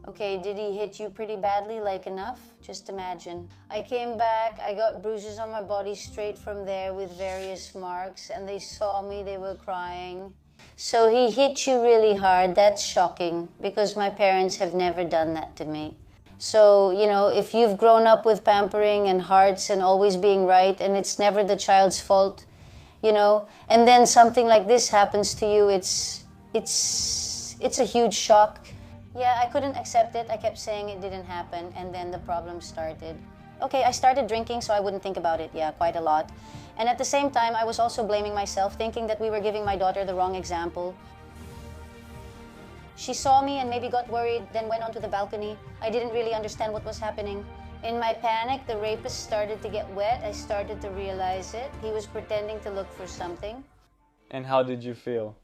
Okay, did he hit you pretty badly, like enough? Just imagine. I came back, I got bruises on my body straight from there with various marks, and they saw me, they were crying. So he hit you really hard. That's shocking, because my parents have never done that to me. So, if you've grown up with pampering and hearts and always being right, and it's never the child's fault, and then something like this happens to you, it's a huge shock. Yeah, I couldn't accept it. I kept saying it didn't happen, and then the problem started. Okay, I started drinking so I wouldn't think about it, quite a lot. And at the same time, I was also blaming myself, thinking that we were giving my daughter the wrong example. She saw me and maybe got worried, then went onto the balcony. I didn't really understand what was happening. In my panic, the rapist started to get wet. I started to realize it. He was pretending to look for something. And how did you feel?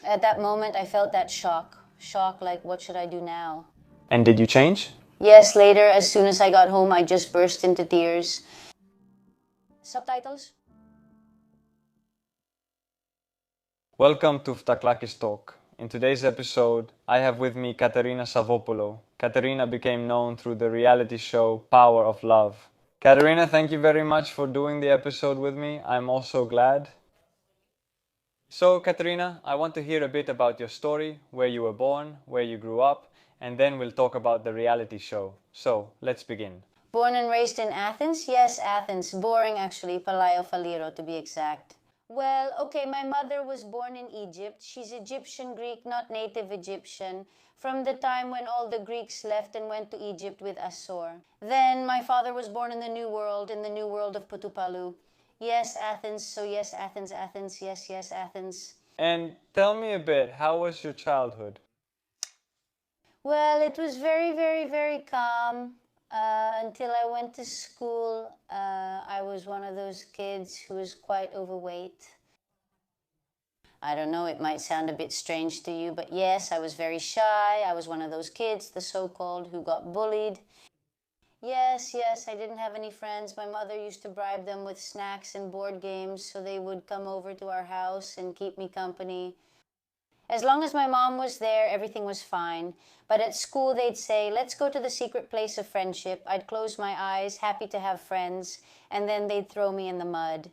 At that moment, I felt that shock. Shock, like, what should I do now? And did you change? Yes, later, as soon as I got home, I just burst into tears. Subtitles? Welcome to FtaklakisTalk. In today's episode, I have with me Katerina Savvopoulou. Katerina became known through the reality show Power of Love. Katerina, thank you very much for doing the episode with me. I'm also glad. So, Katerina, I want to hear a bit about your story, where you were born, where you grew up, and then we'll talk about the reality show. So, let's begin. Born and raised in Athens? Yes, Athens. Boring, actually. Palaio Faliro, to be exact. Well, okay, my mother was born in Egypt. She's Egyptian Greek, not native Egyptian, from the time when all the Greeks left and went to Egypt with Assur. Then my father was born in the New World of Savvopoulou. Yes, Athens. So yes, Athens, Athens. Yes, yes, Athens. And tell me a bit, how was your childhood? Well, it was very, very, very calm until I went to school. I was one of those kids who was quite overweight. I don't know, it might sound a bit strange to you, but yes, I was very shy. I was one of those kids, the so-called, who got bullied. Yes, I didn't have any friends. My mother used to bribe them with snacks and board games so they would come over to our house and keep me company. As long as my mom was there, everything was fine. But at school, they'd say, let's go to the secret place of friendship. I'd close my eyes, happy to have friends, and then they'd throw me in the mud.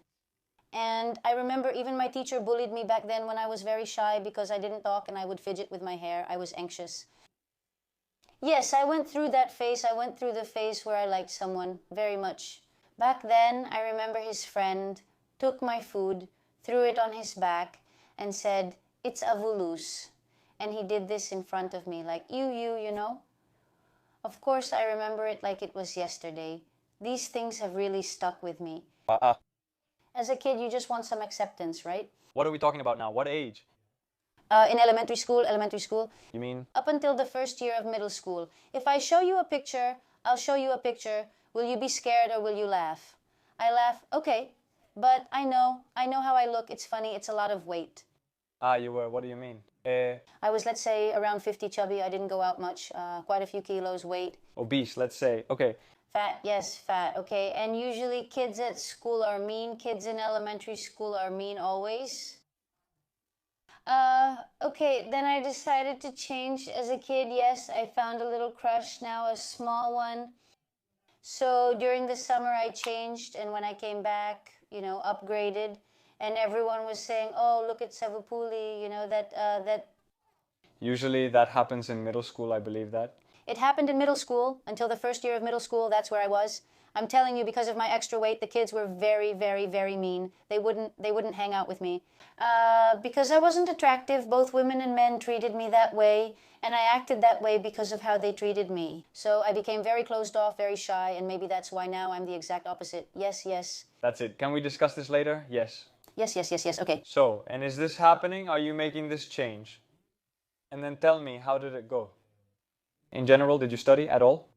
And I remember even my teacher bullied me back then when I was very shy because I didn't talk and I would fidget with my hair. I was anxious. Yes, I went through that phase. I went through the phase where I liked someone very much. Back then, I remember his friend took my food, threw it on his back, and said, it's avulus. And he did this in front of me, like, you know? Of course, I remember it like it was yesterday. These things have really stuck with me. As a kid, you just want some acceptance, right? What are we talking about now? What age? In elementary school. You mean? Up until the first year of middle school. If I show you a picture, I'll show you a picture. Will you be scared or will you laugh? I laugh, okay. But I know how I look. It's funny, it's a lot of weight. You were, what do you mean? I was, let's say, around 50 chubby. I didn't go out much. Quite a few kilos weight. Obese, let's say. Okay. Fat, yes, fat, okay. And usually kids at school are mean. Kids in elementary school are mean always. Okay, then I decided to change as a kid. Yes, I found a little crush now, a small one. So during the summer I changed, and when I came back, upgraded, and everyone was saying, oh, look at Savvopoulou, that... Usually that happens in middle school, I believe that. It happened in middle school. Until the first year of middle school, that's where I was. I'm telling you, because of my extra weight, the kids were very, very, very mean. They wouldn't hang out with me. Because I wasn't attractive, both women and men treated me that way, and I acted that way because of how they treated me. So I became very closed off, very shy, and maybe that's why now I'm the exact opposite. Yes. That's it. Can we discuss this later? Yes. Yes, okay. So, and is this happening? Are you making this change? And then tell me, how did it go? In general, did you study at all?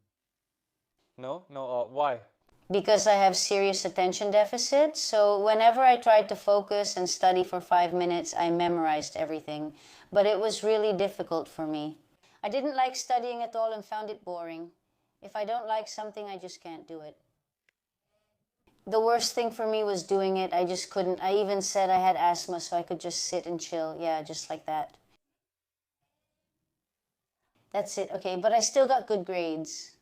No? Why? Because I have serious attention deficit, so whenever I tried to focus and study for 5 minutes, I memorized everything. But it was really difficult for me. I didn't like studying at all and found it boring. If I don't like something, I just can't do it. The worst thing for me was doing it. I just couldn't. I even said I had asthma, so I could just sit and chill. Yeah, just like that. That's it, okay, but I still got good grades.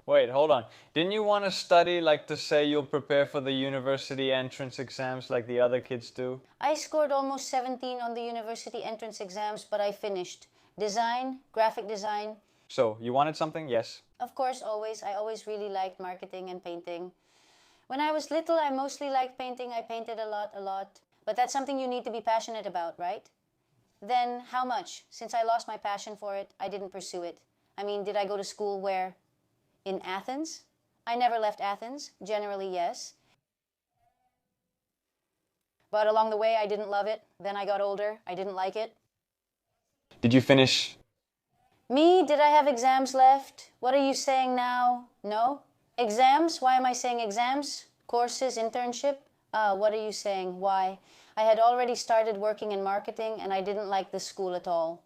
Wait, hold on. Didn't you want to study, like to say you'll prepare for the university entrance exams like the other kids do? I scored almost 17 on the university entrance exams, but I finished. Design, graphic design. So, you wanted something? Yes. Of course, always. I always really liked marketing and painting. When I was little, I mostly liked painting. I painted a lot. But that's something you need to be passionate about, right? Then how much? Since I lost my passion for it, I didn't pursue it. I mean, did I go to school where? In Athens? I never left Athens. Generally, yes. But along the way, I didn't love it. Then I got older. I didn't like it. Did you finish? Me? Did I have exams left? What are you saying now? No? Exams? Why am I saying exams? Courses, internship? What are you saying? Why? I had already started working in marketing and I didn't like the school at all.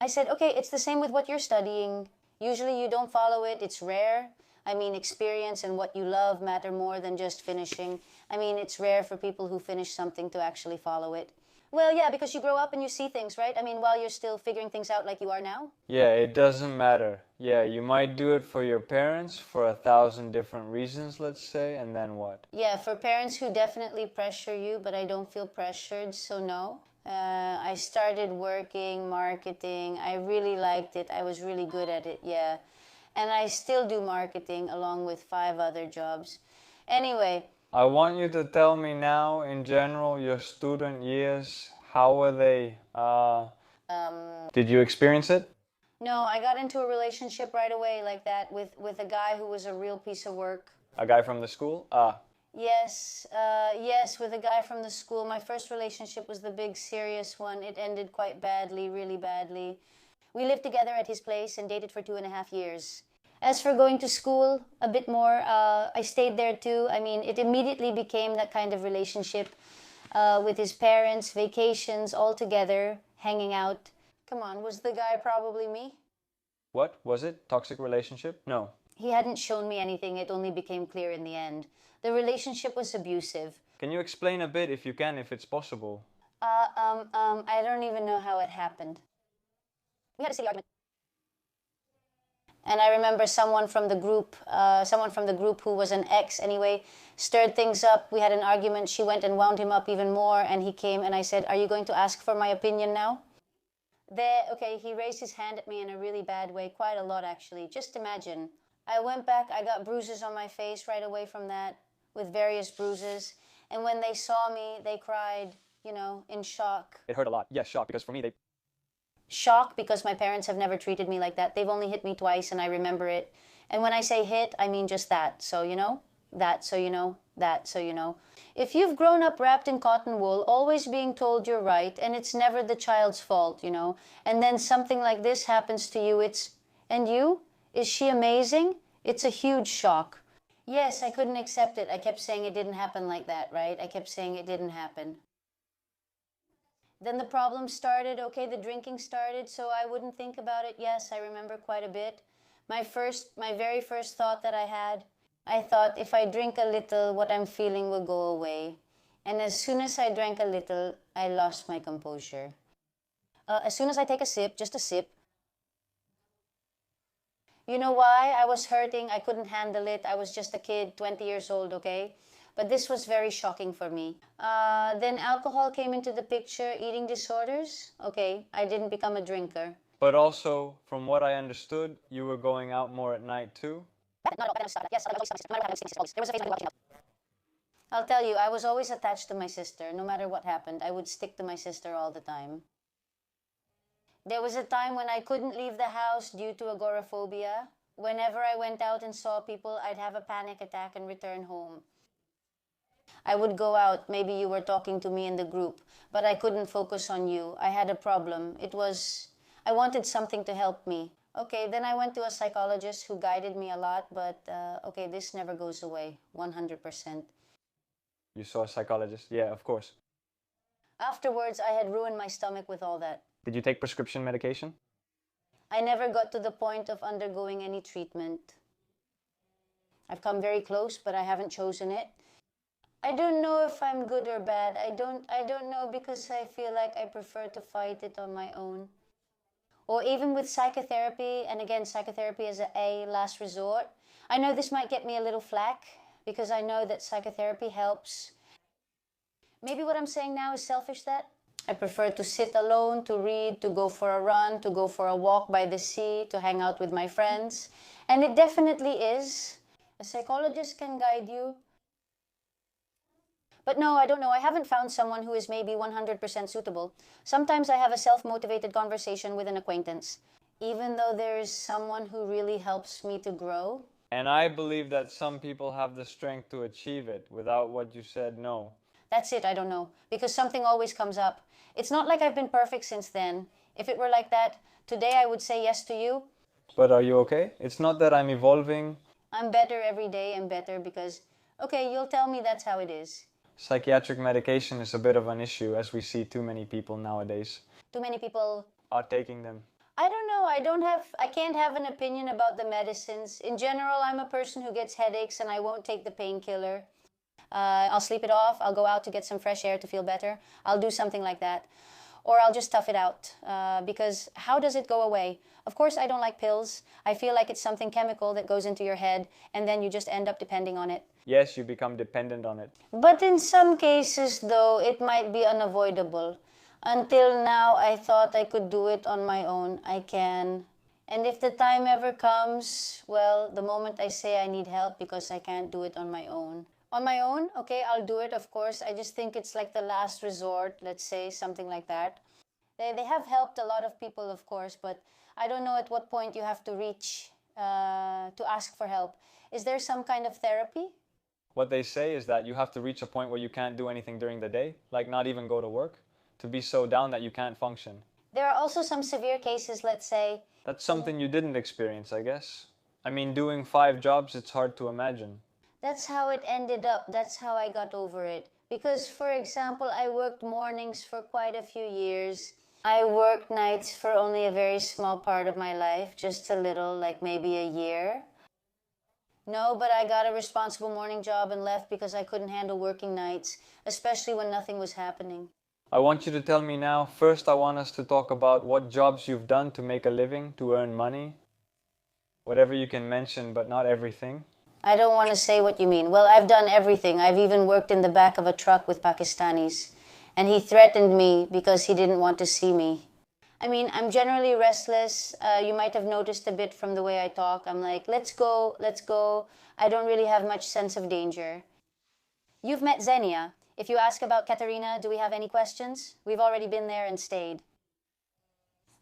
I said, okay, it's the same with what you're studying. Usually you don't follow it. It's rare. I mean, experience and what you love matter more than just finishing. I mean, it's rare for people who finish something to actually follow it. Well, yeah, because you grow up and you see things, right? I mean, while you're still figuring things out like you are now. Yeah, it doesn't matter. Yeah, you might do it for your parents for 1,000 different reasons, let's say, and then what? Yeah, for parents who definitely pressure you, but I don't feel pressured, so no. I started working, marketing. I really liked it. I was really good at it, yeah. And I still do marketing along with 5 other jobs. Anyway. I want you to tell me now, in general, your student years, how were they? Did you experience it? No, I got into a relationship right away like that with a guy who was a real piece of work. A guy from the school? Yes, yes, with a guy from the school. My first relationship was the big serious one. It ended quite badly, really badly. We lived together at his place and dated for 2.5 years. As for going to school, a bit more, I stayed there too. I mean, it immediately became that kind of relationship with his parents, vacations, all together, hanging out. Come on, was the guy probably me? What? Was it? Toxic relationship? No. He hadn't shown me anything. It only became clear in the end. The relationship was abusive. Can you explain a bit, if you can, if it's possible? I don't even know how it happened. We had a silly argument. And I remember someone from the group who was an ex anyway, stirred things up. We had an argument. She went and wound him up even more. And he came and I said, are you going to ask for my opinion now? Okay, he raised his hand at me in a really bad way, quite a lot actually. Just imagine. I went back, I got bruises on my face right away from that, with various bruises. And when they saw me, they cried, you know, in shock. It hurt a lot. Yes, shock, because for me, Shock because my parents have never treated me like that. They've only hit me twice and I remember it. And when I say hit, I mean just that. So you know, that so you know, that so you know. If you've grown up wrapped in cotton wool, always being told you're right, and it's never the child's fault, you know, and then something like this happens to you, and you? Is she amazing? It's a huge shock. Yes, I couldn't accept it. I kept saying it didn't happen like that, right? I kept saying it didn't happen. Then the problem started, okay, the drinking started, so I wouldn't think about it. Yes, I remember quite a bit. My very first thought that I thought if I drink a little, what I'm feeling will go away. And as soon as I drank a little, I lost my composure. As soon as I take a sip, just a sip, you know why? I was hurting, I couldn't handle it, I was just a kid, 20 years old, okay? But this was very shocking for me. Then alcohol came into the picture, eating disorders. Okay, I didn't become a drinker. But also, from what I understood, you were going out more at night too? I'll tell you, I was always attached to my sister. No matter what happened, I would stick to my sister all the time. There was a time when I couldn't leave the house due to agoraphobia. Whenever I went out and saw people, I'd have a panic attack and return home. I would go out, maybe you were talking to me in the group, but I couldn't focus on you. I had a problem. I wanted something to help me. Okay, then I went to a psychologist who guided me a lot, but okay, this never goes away, 100%. You saw a psychologist? Yeah, of course. Afterwards, I had ruined my stomach with all that. Did you take prescription medication? I never got to the point of undergoing any treatment. I've come very close, but I haven't chosen it. I don't know if I'm good or bad. I don't know because I feel like I prefer to fight it on my own. Or even with psychotherapy, and again, psychotherapy is a last resort. I know this might get me a little flack because I know that psychotherapy helps. Maybe what I'm saying now is selfish that I prefer to sit alone, to read, to go for a run, to go for a walk by the sea, to hang out with my friends. And it definitely is. A psychologist can guide you. But no, I don't know. I haven't found someone who is maybe 100% suitable. Sometimes I have a self-motivated conversation with an acquaintance, even though there is someone who really helps me to grow. And I believe that some people have the strength to achieve it without what you said no. That's it, I don't know. Because something always comes up. It's not like I've been perfect since then. If it were like that, today I would say yes to you. But are you okay? It's not that I'm evolving. I'm better every day and better because, okay, you'll tell me that's how it is. Psychiatric medication is a bit of an issue as we see too many people nowadays Too many people are taking them. I don't know. I can't have an opinion about the medicines. In general, I'm a person who gets headaches and I won't take the painkiller. I'll sleep it off. I'll go out to get some fresh air to feel better. I'll do something like that. Or I'll just tough it out because how does it go away? Of course, I don't like pills. I feel like it's something chemical that goes into your head and then you just end up depending on it. Yes, you become dependent on it. But in some cases, though, it might be unavoidable. Until now, I thought I could do it on my own. I can. And if the time ever comes, well, the moment I say I need help because I can't do it on my own. On my own, okay, I'll do it, of course. I just think it's like the last resort, let's say, something like that. They have helped a lot of people, of course, but I don't know at what point you have to reach to ask for help. Is there some kind of therapy? What they say is that you have to reach a point where you can't do anything during the day, like not even go to work, to be so down that you can't function. There are also some severe cases, let's say. That's something you didn't experience, I guess. I mean, doing 5 jobs, it's hard to imagine. That's how it ended up. That's how I got over it. Because, for example, I worked mornings for quite a few years. I worked nights for only a very small part of my life, just a little, like maybe a year. No, but I got a responsible morning job and left because I couldn't handle working nights, especially when nothing was happening. I want you to tell me now. First, I want us to talk about what jobs you've done to make a living, to earn money. Whatever you can mention, but not everything. I don't want to say what you mean. Well, I've done everything. I've even worked in the back of a truck with Pakistanis. And he threatened me because he didn't want to see me. I mean, I'm generally restless. You might have noticed a bit from the way I talk. I'm like, let's go, let's go. I don't really have much sense of danger. You've met Xenia. If you ask about Katerina, do we have any questions? We've already been there and stayed.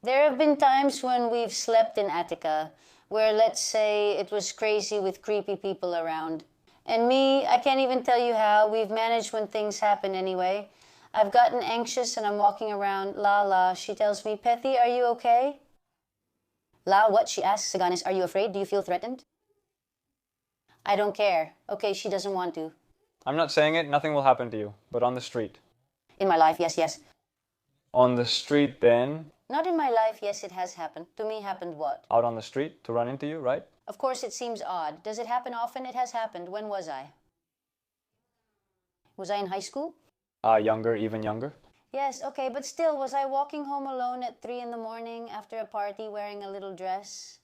There have been times when we've slept in Attica, where let's say it was crazy with creepy people around. And me, I can't even tell you how. We've managed when things happen anyway. I've gotten anxious and I'm walking around. La, she tells me, Pethy, are you okay? La, what? She asks Saganis, are you afraid? Do you feel threatened? I don't care. Okay, she doesn't want to. I'm not saying it, nothing will happen to you, but on the street. In my life, yes. On the street then? Not in my life, yes, it has happened. To me, happened what? Out on the street, to run into you, right? Of course, it seems odd. Does it happen often? It has happened. When was I? Was I in high school? Younger, even younger. Yes, okay, but still, was I walking home alone at 3 in the morning after a party wearing a little dress?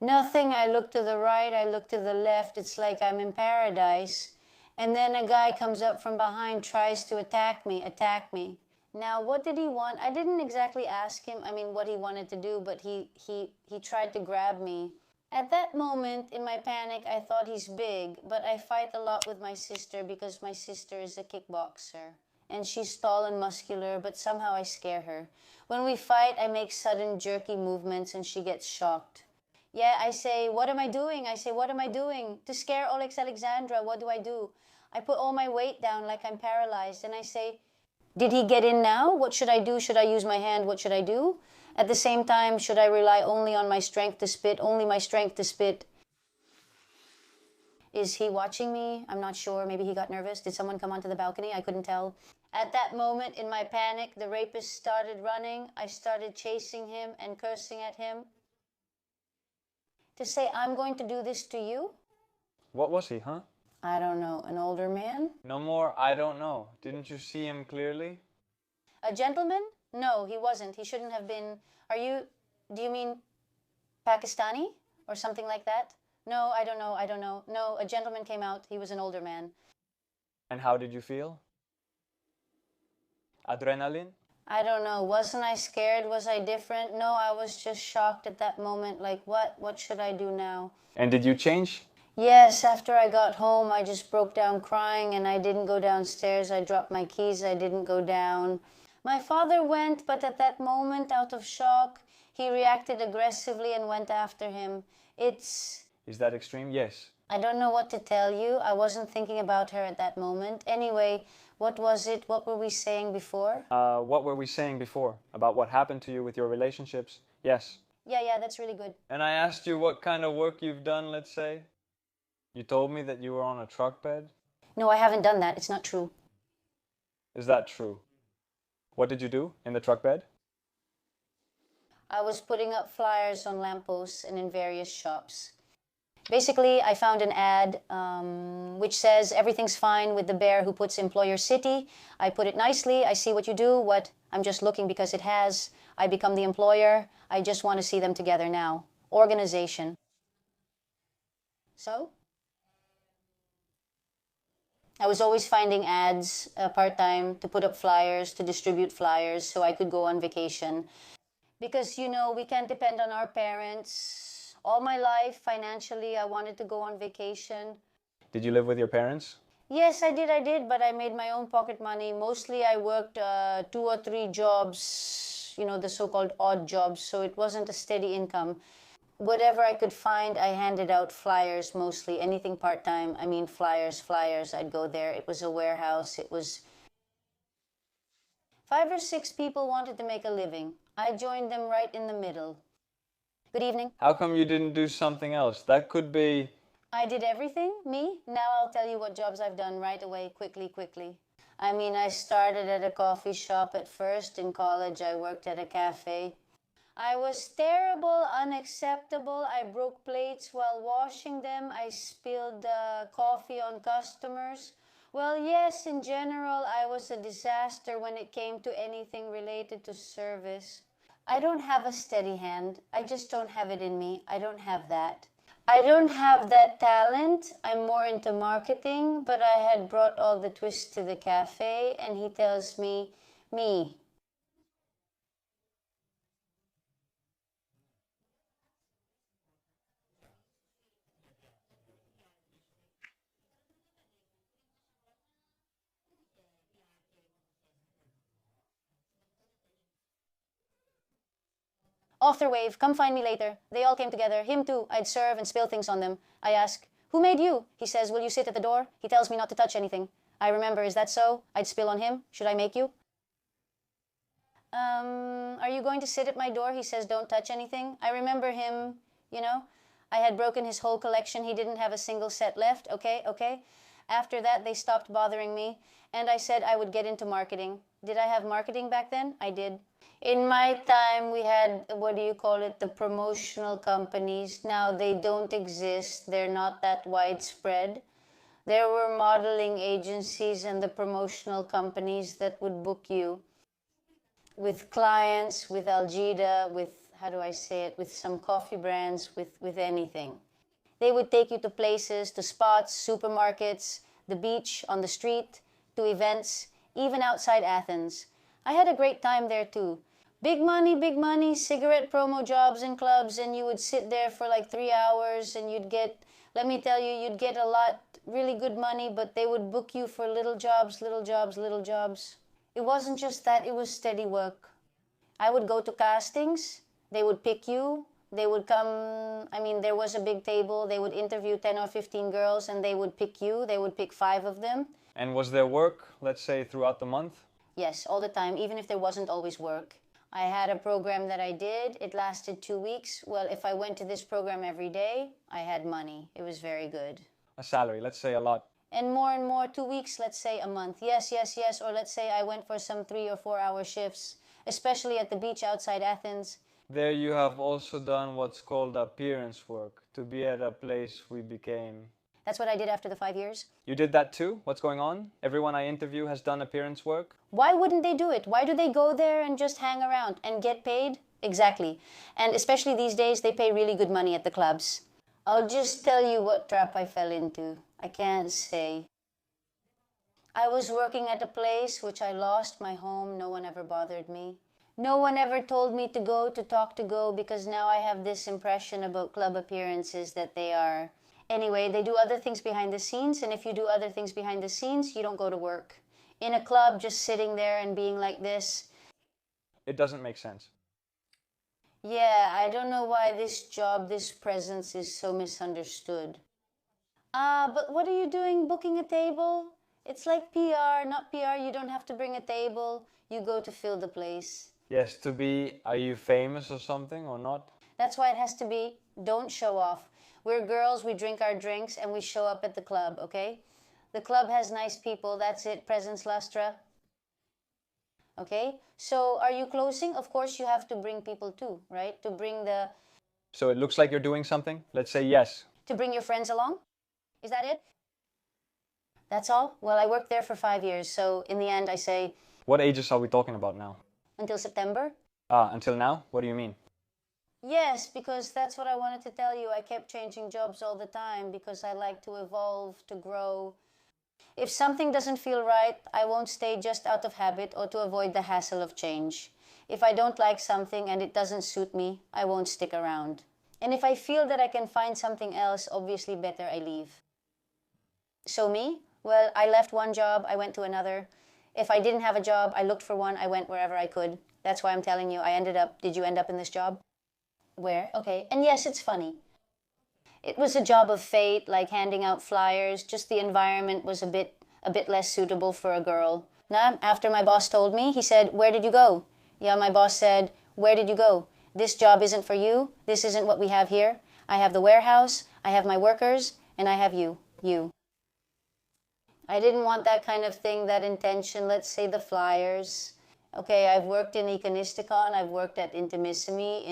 Nothing. I look to the right, I look to the left. It's like I'm in paradise. And then a guy comes up from behind, tries to attack me. Now, what did he want? I didn't exactly ask him, what he wanted to do, but he tried to grab me. At that moment, in my panic, I thought he's big, but I fight a lot with my sister because my sister is a kickboxer. And she's tall and muscular, but somehow I scare her. When we fight, I make sudden jerky movements and she gets shocked. Yeah, I say, what am I doing? To scare Olex Alexandra, what do? I put all my weight down like I'm paralyzed and I say, did he get in now? What should I do? Should I use my hand? What should I do? At the same time, should I rely only on my strength to spit? Only my strength to spit. Is he watching me? I'm not sure. Maybe he got nervous. Did someone come onto the balcony? I couldn't tell. At that moment, in my panic, the rapist started running. I started chasing him and cursing at him. To say, I'm going to do this to you? What was he, huh? I don't know. An older man? No more, I don't know. Didn't you see him clearly? A gentleman? No, he wasn't. He shouldn't have been. Do you mean Pakistani or something like that? No, I don't know. I don't know. No, a gentleman came out. He was an older man. And how did you feel? Adrenaline? I don't know. Wasn't I scared? Was I different? No, I was just shocked at that moment. Like, what? What should I do now? And did you change? Yes, after I got home, I just broke down crying and I didn't go downstairs. I dropped my keys. I didn't go down. My father went, but at that moment, out of shock, he reacted aggressively and went after him. Is that extreme? Yes. I don't know what to tell you. I wasn't thinking about her at that moment. Anyway, what was it? What were we saying before? What were we saying before? About what happened to you with your relationships? Yes. Yeah, that's really good. And I asked you what kind of work you've done, let's say. You told me that you were on a truck bed. No, I haven't done that. It's not true. Is that true? What did you do in the truck bed? I was putting up flyers on lampposts and in various shops. Basically, I found an ad which says everything's fine with the bear who puts employer city. I put it nicely. I see what you do. What? I'm just looking because it has. I become the employer. I just want to see them together now. Organization. So? I was always finding ads part-time to put up flyers, to distribute flyers so I could go on vacation. Because, we can't depend on our parents. All my life, financially, I wanted to go on vacation. Did you live with your parents? Yes, I did, but I made my own pocket money. Mostly I worked 2 or 3 jobs, the so-called odd jobs, so it wasn't a steady income. Whatever I could find, I handed out flyers mostly, anything part-time. I mean, flyers, I'd go there. It was a warehouse. It was 5 or 6 people wanted to make a living. I joined them right in the middle. Good evening. How come you didn't do something else? That could be... I did everything, me. Now I'll tell you what jobs I've done right away, quickly. I mean, I started at a coffee shop at first. In college, I worked at a cafe. I was terrible, unacceptable. I broke plates while washing them. I spilled coffee on customers. Well, yes, in general, I was a disaster when it came to anything related to service. I don't have a steady hand. I just don't have it in me. I don't have that. I don't have that talent. I'm more into marketing, but I had brought all the twists to the cafe, and he tells me, off their wave, come find me later. They all came together, him too. I'd serve and spill things on them. I ask, who made you? He says, will you sit at the door? He tells me not to touch anything. I remember, is that so? I'd spill on him. Should I make you? Are you going to sit at my door? He says, don't touch anything. I remember him, I had broken his whole collection. He didn't have a single set left. Okay. After that, they stopped bothering me. And I said I would get into marketing. Did I have marketing back then? I did. In my time, we had, the promotional companies. Now they don't exist. They're not that widespread. There were modeling agencies and the promotional companies that would book you with clients, with Algida, with, with some coffee brands, with anything. They would take you to places, to spots, supermarkets, the beach, on the street, to events, even outside Athens. I had a great time there too. Big money, cigarette promo jobs in clubs, and you would sit there for like 3 hours and you'd get, let me tell you, you'd get a lot, really good money, but they would book you for little jobs. It wasn't just that, it was steady work. I would go to castings, they would pick you, they would come, there was a big table, they would interview 10 or 15 girls and they would pick you, they would pick 5 of them. And was there work, let's say, throughout the month? Yes, all the time, even if there wasn't always work. I had a program that I did. It lasted 2 weeks. Well, if I went to this program every day, I had money. It was very good. A salary, let's say a lot. And more, 2 weeks, let's say a month. Yes. Or let's say I went for some 3 or 4 hour shifts, especially at the beach outside Athens. There you have also done what's called appearance work, to be at a place we became. That's what I did after the 5 years. You did that too? What's going on? Everyone I interview has done appearance work. Why wouldn't they do it? Why do they go there and just hang around and get paid? Exactly. And especially these days, they pay really good money at the clubs. I'll just tell you what trap I fell into. I can't say. I was working at a place which I lost my home. No one ever bothered me. No one ever told me to go, to talk to go, because now I have this impression about club appearances that they are... Anyway, they do other things behind the scenes, and if you do other things behind the scenes, you don't go to work. In a club, just sitting there and being like this... It doesn't make sense. Yeah, I don't know why this job, this presence is so misunderstood. But what are you doing booking a table? It's like PR, not PR. You don't have to bring a table. You go to fill the place. Yes, to be, are you famous or something or not? That's why it has to be, don't show off. We're girls, we drink our drinks, and we show up at the club, okay? The club has nice people, that's it, presence lustra. Okay, so are you closing? Of course you have to bring people too, right? To bring the... So it looks like you're doing something? Let's say yes. To bring your friends along? Is that it? That's all? Well, I worked there for 5 years, so in the end I say... What ages are we talking about now? Until September. Until now? What do you mean? Yes, because that's what I wanted to tell you. I kept changing jobs all the time because I like to evolve, to grow. If something doesn't feel right, I won't stay just out of habit or to avoid the hassle of change. If I don't like something and it doesn't suit me, I won't stick around. And if I feel that I can find something else, obviously better I leave. So me? Well, I left one job, I went to another. If I didn't have a job, I looked for one, I went wherever I could. That's why I'm telling you, did you end up in this job? Where? Okay. And yes, it's funny. It was a job of fate, like handing out flyers. Just the environment was a bit less suitable for a girl. Now, after my boss told me, he said, "Where did you go?" Yeah, my boss said, "Where did you go? This job isn't for you. This isn't what we have here. I have the warehouse, I have my workers, and I have you. You." I didn't want that kind of thing, that intention, let's say the flyers. Okay, I've worked in Econisticon, I've worked at Intimissimi,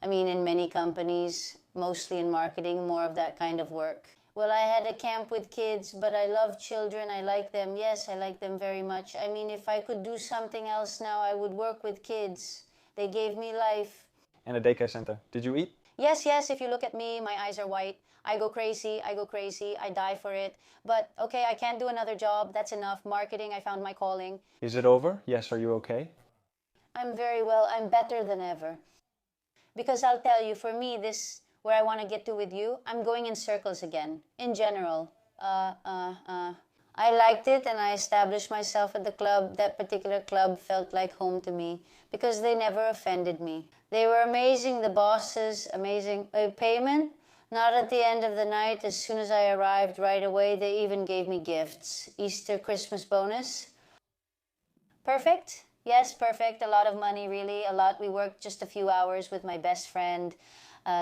in many companies, mostly in marketing, more of that kind of work. Well, I had a camp with kids, but I love children, I like them. Yes, I like them very much. If I could do something else now, I would work with kids. They gave me life. In a daycare center. Did you eat? Yes, if you look at me, my eyes are white. I go crazy, I die for it. But okay, I can't do another job, that's enough. Marketing, I found my calling. Is it over? Yes, are you okay? I'm very well, I'm better than ever. Because I'll tell you, for me, this, where I want to get to with you, I'm going in circles again, in general. I liked it and I established myself at the club. That particular club felt like home to me because they never offended me. They were amazing, the bosses, amazing. Payment? Not at the end of the night. As soon as I arrived, right away, they even gave me gifts. Easter, Christmas bonus. Perfect? Yes, perfect. A lot of money, really. A lot. We worked just a few hours with my best friend,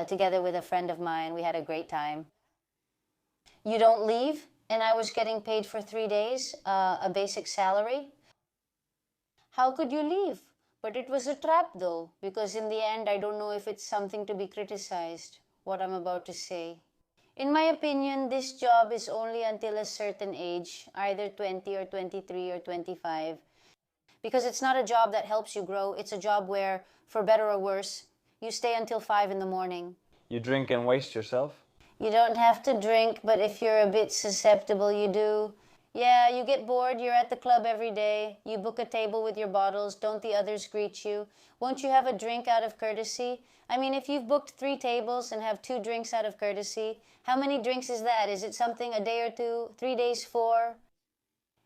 together with a friend of mine. We had a great time. You don't leave? And I was getting paid for 3 days, a basic salary. How could you leave? But it was a trap, though, because in the end, I don't know if it's something to be criticized, what I'm about to say. In my opinion, this job is only until a certain age, either 20 or 23 or 25. Because it's not a job that helps you grow. It's a job where, for better or worse, you stay until 5 in the morning. You drink and waste yourself? You don't have to drink, but if you're a bit susceptible, you do. Yeah, you get bored, you're at the club every day. You book a table with your bottles. Don't the others greet you? Won't you have a drink out of courtesy? If you've booked 3 tables and have 2 drinks out of courtesy, how many drinks is that? Is it something a day or 2, 3 days, 4?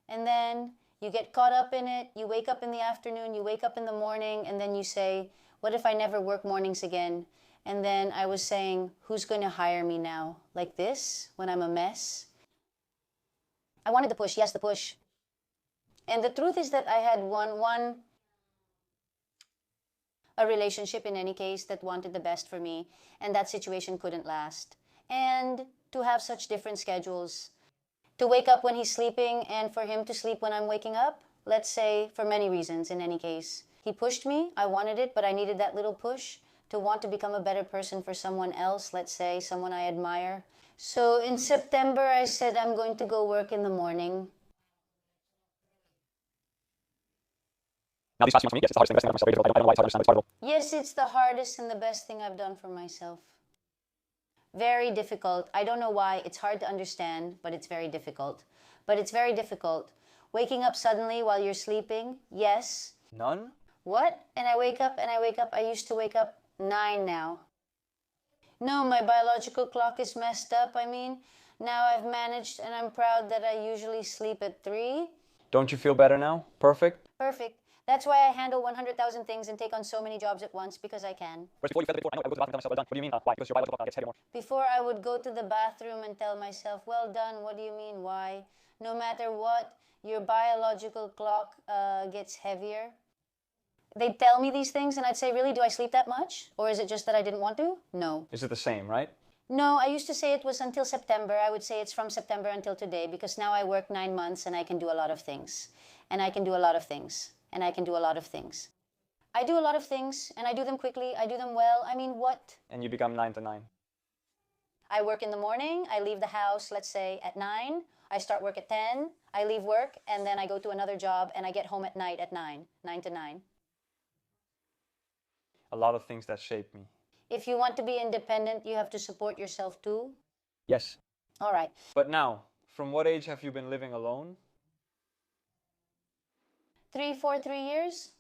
And then you get caught up in it. You wake up in the afternoon, you wake up in the morning, and then you say, what if I never work mornings again? And then I was saying, who's going to hire me now? Like this, when I'm a mess? I wanted the push, yes, the push. And the truth is that I had a relationship in any case that wanted the best for me, and that situation couldn't last. And to have such different schedules, to wake up when he's sleeping and for him to sleep when I'm waking up, let's say for many reasons in any case. He pushed me, I wanted it, but I needed that little push to want to become a better person for someone else, let's say, someone I admire. So in September, I said I'm going to go work in the morning. Now, these past few months for me, yes, it's the hardest thing, best thing I've done for myself. I don't know why it's hard to understand. It's part of it. Yes, it's the hardest and the best thing I've done for myself. Very difficult. I don't know why. It's hard to understand, but it's very difficult. But it's very difficult. Waking up suddenly while you're sleeping, yes. None? What? And I wake up and I wake up. I used to wake up 9 now. No, my biological clock is messed up. I mean, now I've managed and I'm proud that I usually sleep at 3. Don't you feel better now? Perfect? Perfect. That's why I handle 100,000 things and take on so many jobs at once, because I can. Whereas before you felt it before, I know I go to the bathroom and tell myself, well done. What do you mean? Why? Because your biological clock gets heavy more. Before I would go to the bathroom and tell myself, well done, what do you mean, why? No matter what, your biological clock gets heavier. They'd tell me these things and I'd say, really, do I sleep that much? Or is it just that I didn't want to? No. Is it the same, right? No, I used to say it was until September. I would say it's from September until today, because now I work 9 months and I can do a lot of things. And I can do a lot of things. And I can do a lot of things. I do a lot of things and I do them quickly. I do them well. I mean, what? And you become 9 to 9. I work in the morning. I leave the house, let's say, at 9. I start work at 10. I leave work and then I go to another job and I get home at night at 9. 9 to 9. A lot of things that shape me. If you want to be independent, you have to support yourself too. Yes. All right. But now, from what age have you been living alone? 3 years.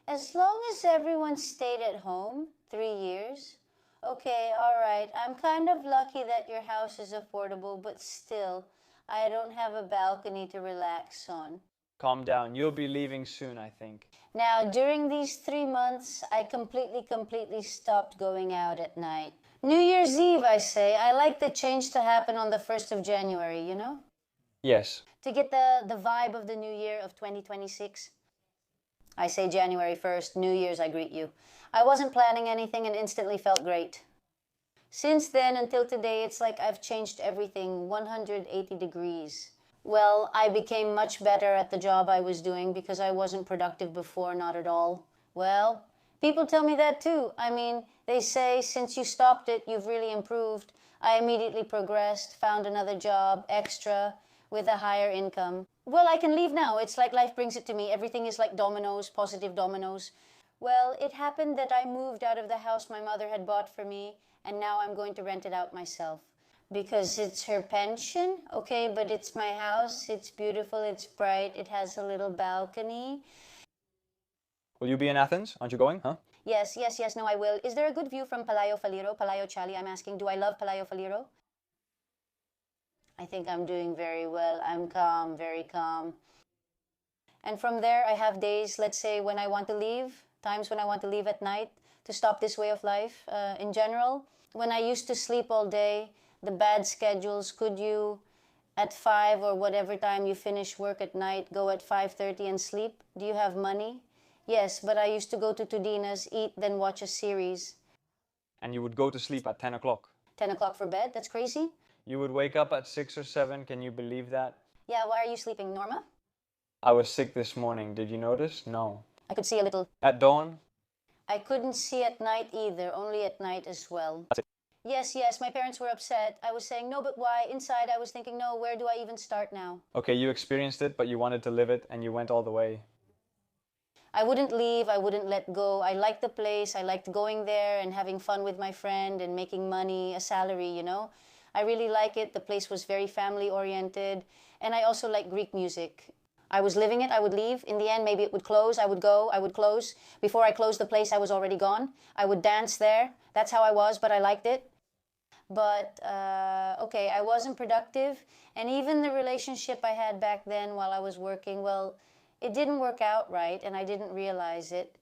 As long as everyone stayed at home, 3 years. Okay, all right. I'm kind of lucky that your house is affordable, but still, I don't have a balcony to relax on. Calm down. You'll be leaving soon, I think. Now, during these 3 months, I completely stopped going out at night. New Year's Eve, I say. I like the change to happen on the 1st of January, you know? Yes. To get the vibe of the new year of 2026. I say January 1st, New Year's, I greet you. I wasn't planning anything and instantly felt great. Since then until today, it's like I've changed everything 180 degrees. Well, I became much better at the job I was doing because I wasn't productive before, not at all. Well, people tell me that too. I mean, they say since you stopped it, you've really improved. I immediately progressed, found another job, extra, with a higher income. Well, I can leave now. It's like life brings it to me. Everything is like dominoes, positive dominoes. Well, it happened that I moved out of the house my mother had bought for me, and now I'm going to rent it out myself. Because it's her pension, okay, but it's my house, it's beautiful, it's bright, it has a little balcony. Will you be in Athens? Aren't you going, huh? Yes, no, I will. Is there a good view from Palaio Faliro, Palaio Chali? I'm asking, do I love Palaio Faliro? I think I'm doing very well. I'm calm, very calm. And from there, I have days, let's say, when I want to leave, times when I want to leave at night to stop this way of life in general. When I used to sleep all day, the bad schedules, could you at 5 or whatever time you finish work at night, go at 5:30 and sleep? Do you have money? Yes, but I used to go to Tudina's, eat, then watch a series. And you would go to sleep at 10 o'clock. 10 o'clock for bed? That's crazy. You would wake up at 6 or 7. Can you believe that? Yeah, why are you sleeping, Norma? I was sick this morning. Did you notice? No. I could see a little. At dawn? I couldn't see at night either, only at night as well. That's it. Yes, my parents were upset. I was saying, no, but why? Inside, I was thinking, no, where do I even start now? Okay, you experienced it, but you wanted to live it, and you went all the way. I wouldn't leave, I wouldn't let go. I liked the place, I liked going there and having fun with my friend and making money, a salary, you know. I really like it. The place was very family-oriented. And I also like Greek music. I was living it, I would leave. In the end, maybe it would close, I would go, I would close. Before I closed the place, I was already gone. I would dance there. That's how I was, but I liked it. But, okay, I wasn't productive. And even the relationship I had back then while I was working, well, it didn't work out right, and I didn't realize it.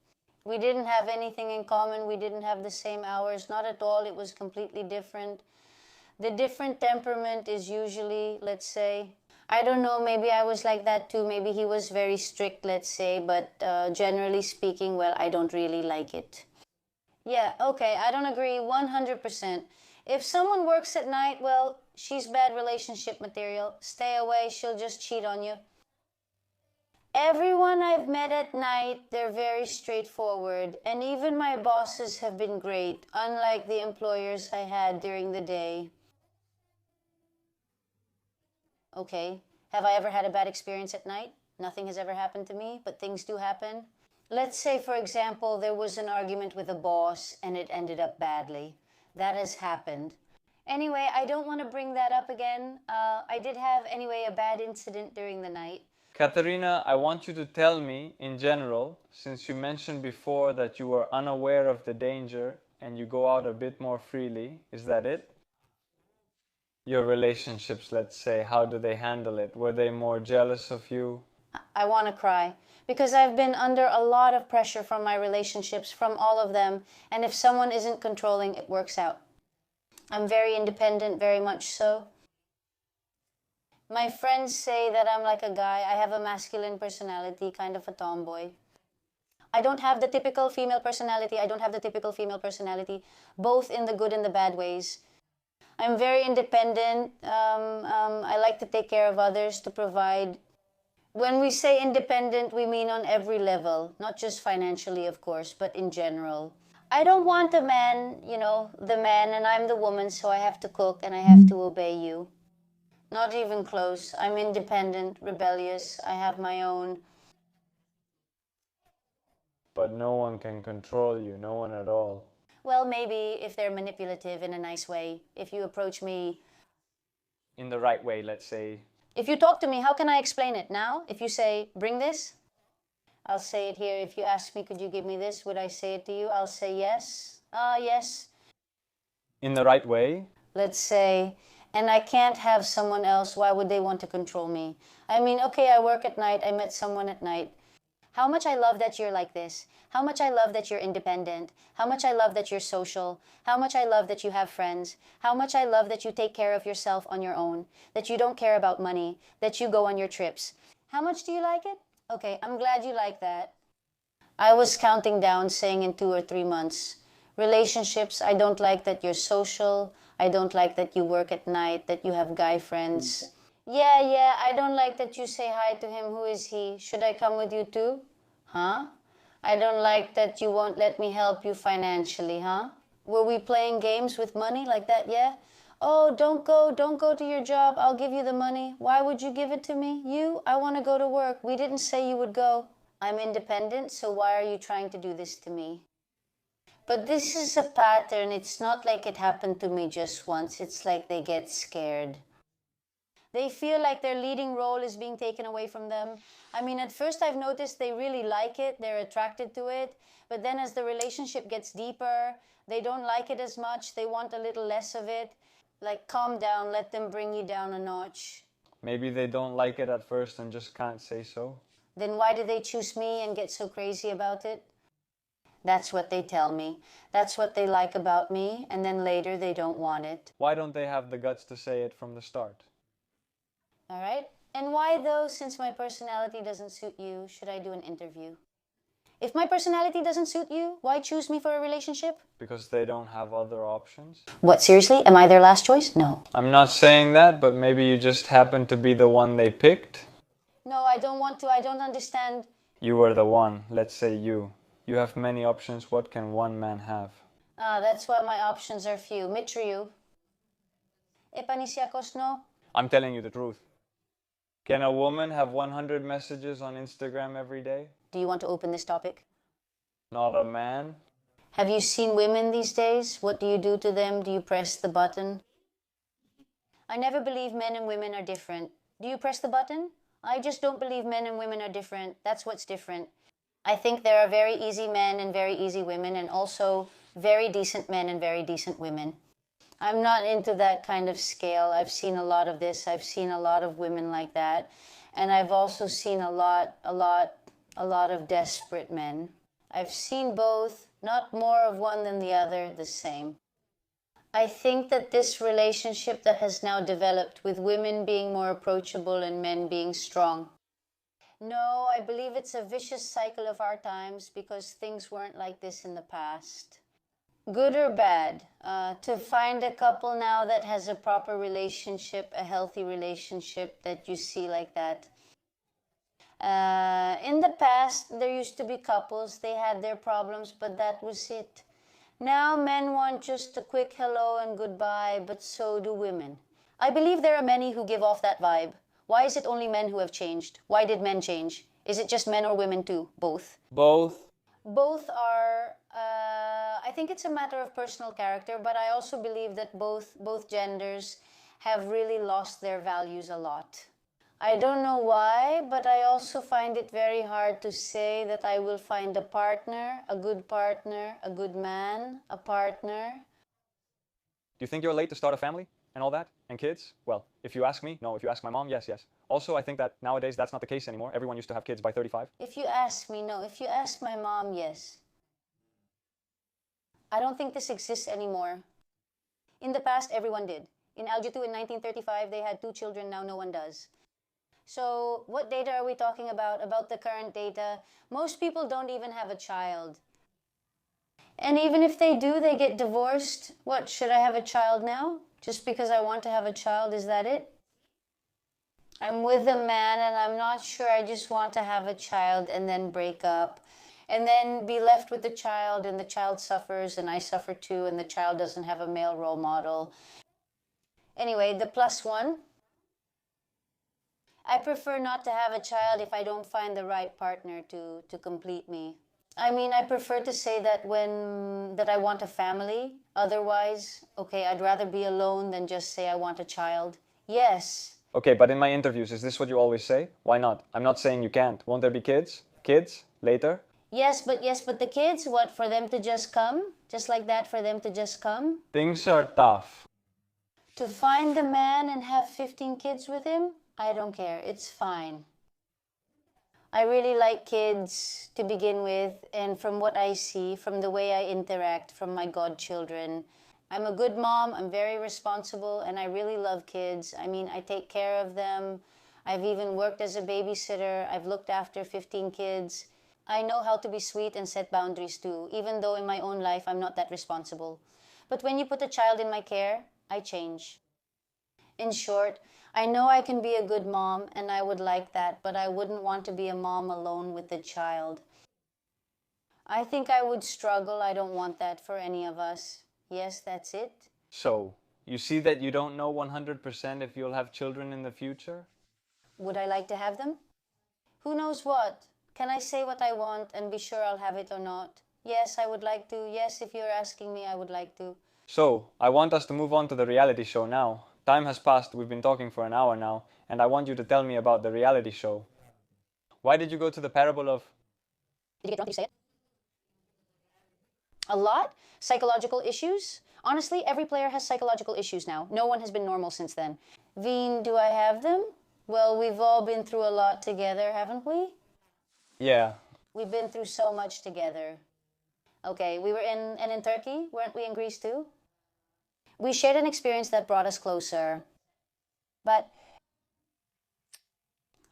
We didn't have anything in common. We didn't have the same hours. Not at all. It was completely different. The different temperament is usually, let's say, I don't know, maybe I was like that too. Maybe he was very strict, let's say, but generally speaking, well, I don't really like it. Yeah, okay, I don't agree 100%. If someone works at night, well, she's bad relationship material. Stay away, she'll just cheat on you. Everyone I've met at night, they're very straightforward, and even my bosses have been great, unlike the employers I had during the day. Okay, have I ever had a bad experience at night? Nothing has ever happened to me, but things do happen. Let's say, for example, there was an argument with a boss and it ended up badly. That has happened. Anyway, I don't want to bring that up again. I did have, anyway, a bad incident during the night. Katerina, I want you to tell me, in general, since you mentioned before that you were unaware of the danger and you go out a bit more freely, is that it? Your relationships, let's say, how do they handle it? Were they more jealous of you? I want to cry because I've been under a lot of pressure from my relationships, from all of them, and if someone isn't controlling, it works out. I'm very independent, very much so. My friends say that I'm like a guy. I have a masculine personality, kind of a tomboy. I don't have the typical female personality. I don't have the typical female personality, both in the good and the bad ways. I'm very independent. I like to take care of others, to provide. When we say independent, we mean on every level, not just financially, of course, but in general. I don't want a man, the man, and I'm the woman, so I have to cook and I have to obey you. Not even close. I'm independent, rebellious. I have my own. But no one can control you, no one at all. Well, maybe if they're manipulative in a nice way. If you approach me in the right way, let's say. If you talk to me, how can I explain it now? If you say, bring this, I'll say it here. If you ask me, could you give me this? Would I say it to you? I'll say yes. Yes. In the right way? Let's say, and I can't have someone else. Why would they want to control me? I mean, okay, I work at night. I met someone at night. How much I love that you're like this. How much I love that you're independent. How much I love that you're social. How much I love that you have friends. How much I love that you take care of yourself on your own. That you don't care about money. That you go on your trips. How much do you like it? Okay, I'm glad you like that. I was counting down, saying in 2 or 3 months. Relationships, I don't like that you're social. I don't like that you work at night, that you have guy friends. Yeah, I don't like that you say hi to him. Who is he? Should I come with you too? Huh? I don't like that you won't let me help you financially, huh? Were we playing games with money like that, yeah? Oh, don't go to your job. I'll give you the money. Why would you give it to me? I want to go to work. We didn't say you would go. I'm independent, so why are you trying to do this to me? But this is a pattern. It's not like it happened to me just once. It's like they get scared. They feel like their leading role is being taken away from them. I mean, at first I've noticed they really like it, they're attracted to it, but then as the relationship gets deeper, they don't like it as much, they want a little less of it. Like, calm down, let them bring you down a notch. Maybe they don't like it at first and just can't say so. Then why did they choose me and get so crazy about it? That's what they tell me. That's what they like about me, and then later they don't want it. Why don't they have the guts to say it from the start? All right? And why, though, since my personality doesn't suit you, should I do an interview? If my personality doesn't suit you, why choose me for a relationship? Because they don't have other options. What, seriously? Am I their last choice? No. I'm not saying that, but maybe you just happen to be the one they picked. No, I don't want to. I don't understand. You were the one. Let's say you. You have many options. What can one man have? That's why my options are few. Mitriu. Epanisiakos no? I'm telling you the truth. Can a woman have 100 messages on Instagram every day? Do you want to open this topic? Not a man. Have you seen women these days? What do you do to them? Do you press the button? I never believe men and women are different. Do you press the button? I just don't believe men and women are different. That's what's different. I think there are very easy men and very easy women, and also very decent men and very decent women. I'm not into that kind of scale. I've seen a lot of this. I've seen a lot of women like that. And I've also seen a lot of desperate men. I've seen both, not more of one than the other, the same. I think that this relationship that has now developed with women being more approachable and men being strong. No, I believe it's a vicious cycle of our times because things weren't like this in the past. Good or bad, to find a couple now that has a proper relationship, a healthy relationship that you see like that. In the past, there used to be couples, they had their problems, but that was it. Now men want just a quick hello and goodbye, but so do women. I believe there are many who give off that vibe. Why is it only men who have changed? Why did men change? Is it just men or women too? Both. Both. Both are, I think it's a matter of personal character, but I also believe that both genders have really lost their values a lot. I don't know why, but I also find it very hard to say that I will find a partner, a good man, a partner. Do you think you're late to start a family and all that? And kids? Well, if you ask me, no. If you ask my mom, yes, yes. Also, I think that nowadays that's not the case anymore. Everyone used to have kids by 35. If you ask me, no. If you ask my mom, yes. I don't think this exists anymore. In the past, everyone did. In Algetu in 1935, they had 2 children. Now no one does. So what data are we talking about? About the current data? Most people don't even have a child. And even if they do, they get divorced. What, should I have a child now? Just because I want to have a child, is that it? I'm with a man and I'm not sure I just want to have a child and then break up. And then be left with the child and the child suffers and I suffer too and the child doesn't have a male role model. Anyway, the plus one. I prefer not to have a child if I don't find the right partner to complete me. I mean, I prefer to say that that I want a family. Otherwise, okay, I'd rather be alone than just say I want a child. Yes. Okay, but in my interviews, is this what you always say? Why not? I'm not saying you can't. Won't there be kids? Kids? Later? Yes, but the kids, what, for them to just come? Just like that, for them to just come? Things are tough. To find a man and have 15 kids with him? I don't care. It's fine. I really like kids to begin with, and from what I see, from the way I interact, from my godchildren, I'm a good mom, I'm very responsible, and I really love kids. I mean, I take care of them. I've even worked as a babysitter. I've looked after 15 kids. I know how to be sweet and set boundaries too, even though in my own life I'm not that responsible. But when you put a child in my care, I change. In short, I know I can be a good mom, and I would like that, but I wouldn't want to be a mom alone with a child. I think I would struggle. I don't want that for any of us. Yes, that's it. So, you see that you don't know 100% if you'll have children in the future? Would I like to have them? Who knows what? Can I say what I want and be sure I'll have it or not? Yes, I would like to. Yes, if you're asking me, I would like to. So, I want us to move on to the reality show now. Time has passed, we've been talking for an hour now, and I want you to tell me about the reality show. Why did you go to the parable of... Did you get drunk? Did you say it? A lot? Psychological issues? Honestly, every player has psychological issues now. No one has been normal since then. Veen, do I have them? Well, we've all been through a lot together, haven't we? Yeah. We've been through so much together. Okay, we were in Turkey, weren't we in Greece too? We shared an experience that brought us closer. But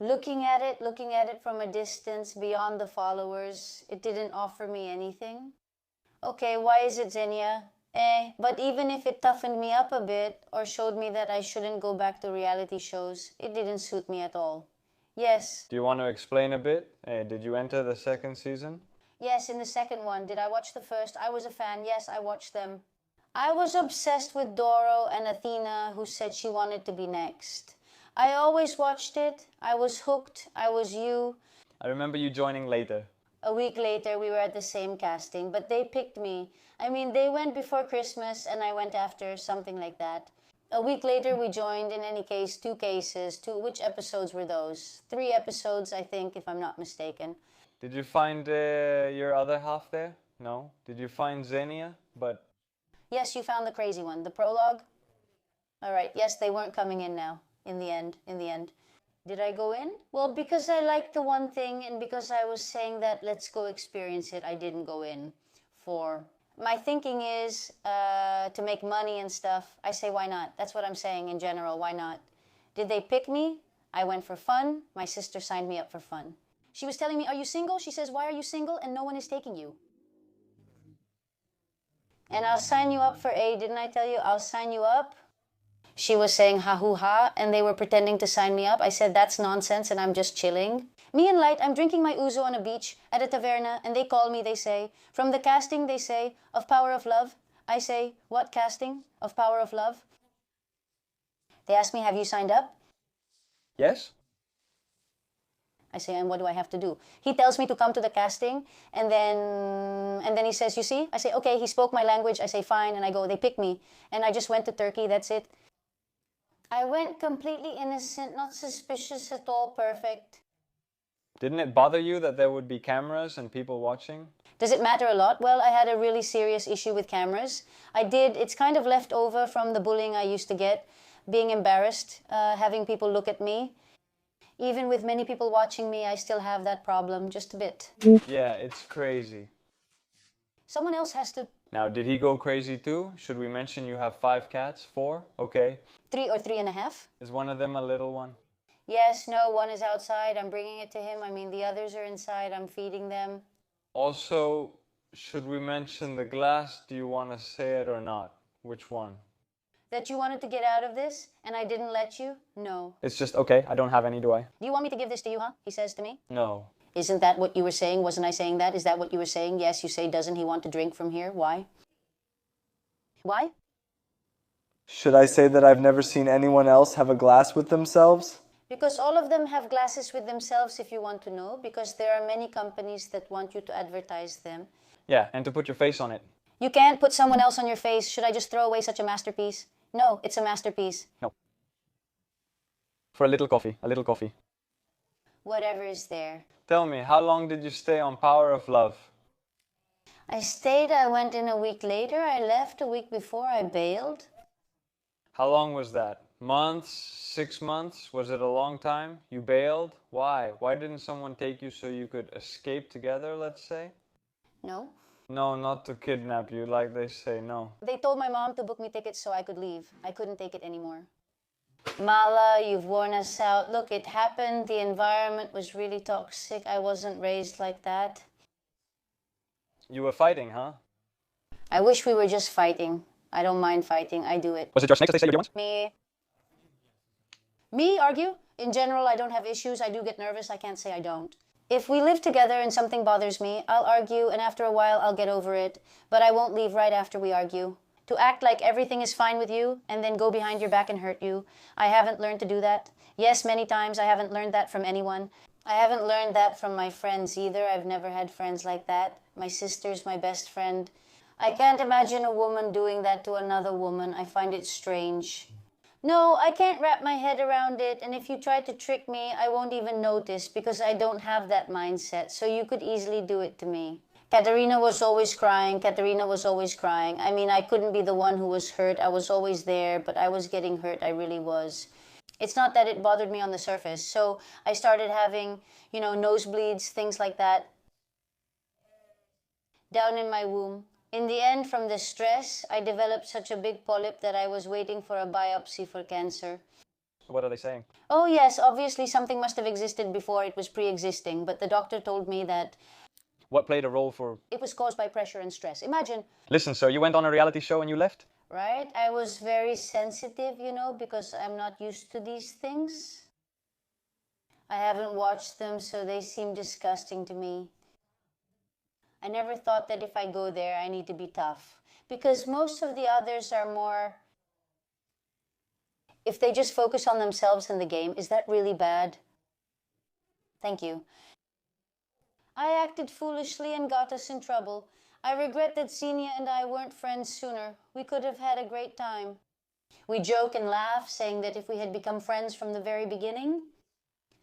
looking at it from a distance beyond the followers, it didn't offer me anything. Okay, why is it, Xenia? But even if it toughened me up a bit or showed me that I shouldn't go back to reality shows, it didn't suit me at all. Yes. Do you want to explain a bit? Did you enter the second season? Yes, in the second one. Did I watch the first? I was a fan. Yes, I watched them. I was obsessed with Doro and Athena, who said she wanted to be next. I always watched it. I was hooked. I was you. I remember you joining later. A week later, we were at the same casting, but they picked me. I mean, they went before Christmas and I went after, something like that. A week later, we joined, in any case, 2 cases. Which episodes were those? 3 episodes, I think, if I'm not mistaken. Did you find your other half there? No? Did you find Xenia? But... Yes, you found the crazy one. The prologue? All right. Yes, they weren't coming in now. In the end. Did I go in? Well, because I liked the one thing and because I was saying that let's go experience it, I didn't go in for... My thinking is to make money and stuff. I say, why not? That's what I'm saying in general. Why not? Did they pick me? I went for fun. My sister signed me up for fun. She was telling me, are you single? She says, why are you single? And no one is taking you. And I'll sign you up for didn't I tell you? I'll sign you up. She was saying ha hoo ha, and they were pretending to sign me up. I said, that's nonsense, and I'm just chilling. Me and Light, I'm drinking my ouzo on a beach at a taverna, and they call me, they say, from the casting, they say, of Power of Love. I say, what casting? Of Power of Love? They ask me, have you signed up? Yes? I say, and what do I have to do? He tells me to come to the casting, and then he says, you see? I say, okay, he spoke my language. I say, fine, and I go, they pick me. And I just went to Turkey, that's it. I went completely innocent, not suspicious at all, perfect. Didn't it bother you that there would be cameras and people watching? Does it matter a lot? Well, I had a really serious issue with cameras. It's kind of left over from the bullying I used to get, being embarrassed, having people look at me. Even with many people watching me, I still have that problem, just a bit. Yeah, it's crazy. Someone else has to... Now, did he go crazy too? Should we mention you have 5 cats? 4? Okay. 3 or 3.5? Is one of them a little one? Yes, no, one is outside. I'm bringing it to him. I mean, the others are inside. I'm feeding them. Also, should we mention the glass? Do you want to say it or not? Which one? That you wanted to get out of this, and I didn't let you? No. It's just, okay, I don't have any, do I? Do you want me to give this to you, huh? He says to me. No. Isn't that what you were saying? Wasn't I saying that? Is that what you were saying? Yes, you say, doesn't he want to drink from here? Why? Why? Should I say that I've never seen anyone else have a glass with themselves? Because all of them have glasses with themselves, if you want to know, because there are many companies that want you to advertise them. Yeah, and to put your face on it. You can't put someone else on your face. Should I just throw away such a masterpiece? No, it's a masterpiece. No. For a little coffee, a little coffee. Whatever is there. Tell me, how long did you stay on Power of Love? I went in a week later. I left a week before I bailed. How long was that? Months? 6 months? Was it a long time? You bailed? Why? Why didn't someone take you so you could escape together, let's say? No. No, not to kidnap you, like they say, no. They told my mom to book me tickets so I could leave. I couldn't take it anymore. Mala, you've worn us out. Look, it happened. The environment was really toxic. I wasn't raised like that. You were fighting, huh? I wish we were just fighting. I don't mind fighting. I do it. Was it your snakes that they said you were once? Me argue? In general, I don't have issues. I do get nervous. I can't say I don't. If we live together and something bothers me, I'll argue, and after a while I'll get over it. But I won't leave right after we argue. To act like everything is fine with you and then go behind your back and hurt you, I haven't learned to do that. Yes, many times I haven't learned that from anyone. I haven't learned that from my friends either. I've never had friends like that. My sister's my best friend. I can't imagine a woman doing that to another woman. I find it strange. No, I can't wrap my head around it, and if you try to trick me, I won't even notice because I don't have that mindset, so you could easily do it to me. Katerina was always crying. Katerina was always crying. I mean, I couldn't be the one who was hurt. I was always there, but I was getting hurt. I really was. It's not that it bothered me on the surface. So I started having, nosebleeds, things like that, down in my womb. In the end, from the stress, I developed such a big polyp that I was waiting for a biopsy for cancer. What are they saying? Oh yes, obviously something must have existed before. It was pre-existing, but the doctor told me that... What played a role for... It was caused by pressure and stress. Imagine... Listen, sir, you went on a reality show and you left? Right? I was very sensitive, because I'm not used to these things. I haven't watched them, so they seem disgusting to me. I never thought that if I go there, I need to be tough. Because most of the others are more... If they just focus on themselves in the game, is that really bad? Thank you. I acted foolishly and got us in trouble. I regret that Xenia and I weren't friends sooner. We could have had a great time. We joke and laugh, saying that if we had become friends from the very beginning,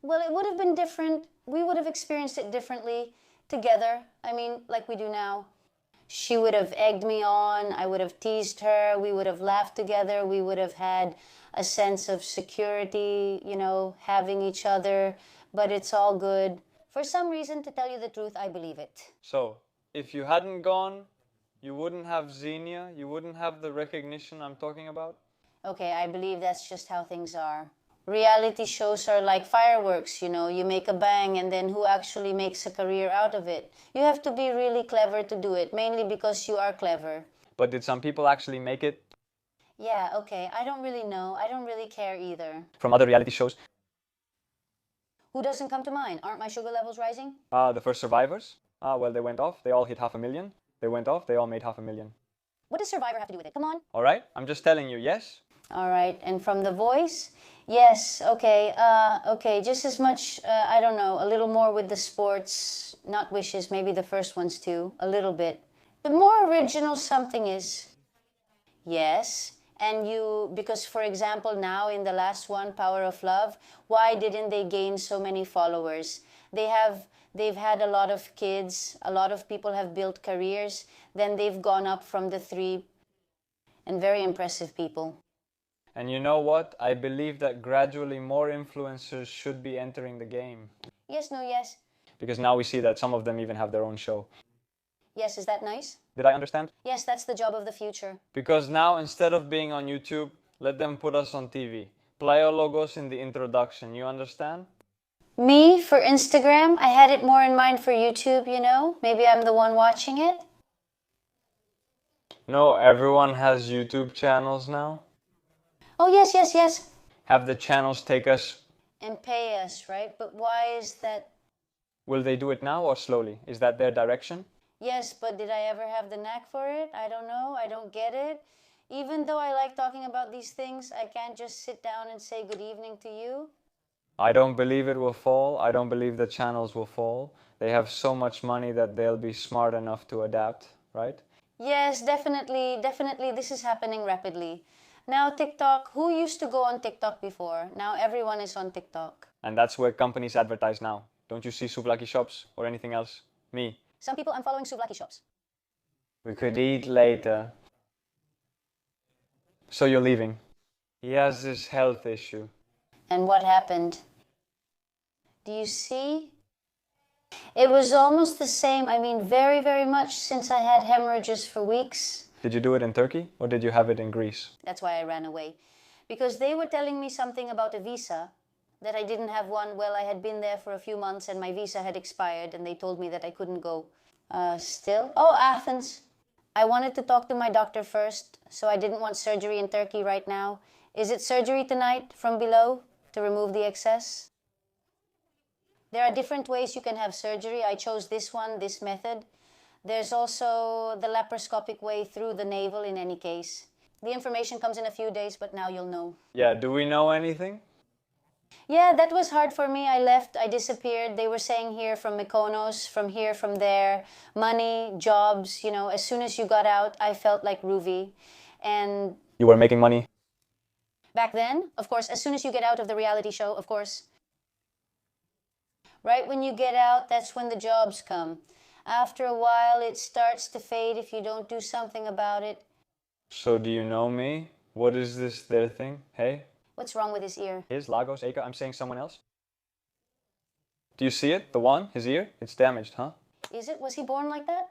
well, it would have been different. We would have experienced it differently. Together, like we do now. She would have egged me on, I would have teased her, we would have laughed together, we would have had a sense of security, having each other, but it's all good. For some reason, to tell you the truth, I believe it. So, if you hadn't gone, you wouldn't have Xenia, you wouldn't have the recognition I'm talking about? Okay, I believe that's just how things are. Reality shows are like fireworks, you make a bang and then who actually makes a career out of it? You have to be really clever to do it, mainly because you are clever. But did some people actually make it? Yeah, okay, I don't really know. I don't really care either. From other reality shows? Who doesn't come to mind? Aren't my sugar levels rising? The first survivors? Well, they went off. They all hit 500,000. They went off. They all made 500,000. What does Survivor have to do with it? Come on. All right? I'm just telling you, yes? All right. And from The Voice? Yes. Okay. Okay. Just as much, I don't know, a little more with the sports. Not wishes, maybe the first ones too. A little bit. The more original something is. Yes. And because for example, now in the last one, Power of Love, why didn't they gain so many followers? They've had a lot of kids, a lot of people have built careers, then they've gone up from the 3 and very impressive people. And you know what? I believe that gradually more influencers should be entering the game. Yes, no, yes. Because now we see that some of them even have their own show. Yes, is that nice? Did I understand? Yes, that's the job of the future. Because now, instead of being on YouTube, let them put us on TV. Playa logos in the introduction, you understand? Me, for Instagram, I had it more in mind for YouTube, you know? Maybe I'm the one watching it. No, everyone has YouTube channels now. Oh, yes, yes, yes. Have the channels take us. And pay us, right? But why is that? Will they do it now or slowly? Is that their direction? Yes, but did I ever have the knack for it? I don't know. I don't get it. Even though I like talking about these things, I can't just sit down and say good evening to you. I don't believe it will fall. I don't believe the channels will fall. They have so much money that they'll be smart enough to adapt, right? Yes, definitely, definitely. This is happening rapidly. Now TikTok, who used to go on TikTok before? Now everyone is on TikTok. And that's where companies advertise now. Don't you see Souvlaki shops or anything else? Me. Some people I'm following Souvlaki shops. We could eat later. So you're leaving. He has this health issue. And what happened? Do you see? It was almost the same. I mean, very, very much since I had hemorrhages for weeks. Did you do it in Turkey or did you have it in Greece? That's why I ran away. Because they were telling me something about a visa, that I didn't have one. Well, I had been there for a few months and my visa had expired and they told me that I couldn't go. Still? Oh, Athens. I wanted to talk to my doctor first, so I didn't want surgery in Turkey right now. Is it surgery tonight from below to remove the excess? There are different ways you can have surgery. I chose this one, this method. There's also the laparoscopic way through the navel in any case. The information comes in a few days, but now you'll know. Yeah, do we know anything? Yeah, that was hard for me. I left, I disappeared. They were saying here from Mykonos, from here, from there, money, jobs, you know, as soon as you got out, I felt like Ruvi. And You were making money? back then, of course, as soon as you get out of the reality show, of course, right when you get out, that's when the jobs come. After a while, it starts to fade if you don't do something about it. So do you know me? What is this their thing? Hey? What's wrong with his ear? His, Lagos, Eka, I'm saying someone else? Do you see it? The one? His ear? It's damaged, huh? Is it? Was he born like that?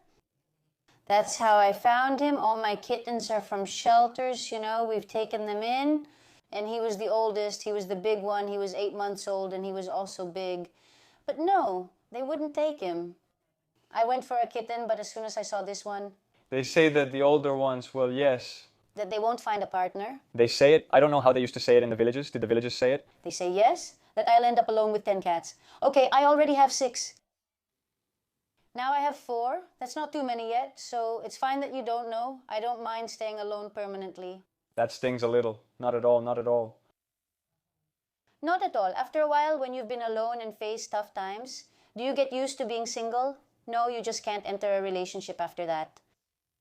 That's how I found him. All my kittens are from shelters, you know, we've taken them in. And he was the oldest, he was the big one, he was 8 months old, and he was also big. But no, they wouldn't take him. I went for a kitten, but as soon as I saw this one, They say that the older ones, well, yes. that they won't find a partner. They say it. I don't know how they used to say it in the villages. Did the villages say it? They say yes, that I'll end up alone with 10 cats. Okay, I already have 6. Now I have 4. That's not too many yet, so it's fine that you don't know. I don't mind staying alone permanently. That stings a little. Not at all, not at all. Not at all. After a while, when you've been alone and faced tough times, do you get used to being single? No, you just can't enter a relationship after that.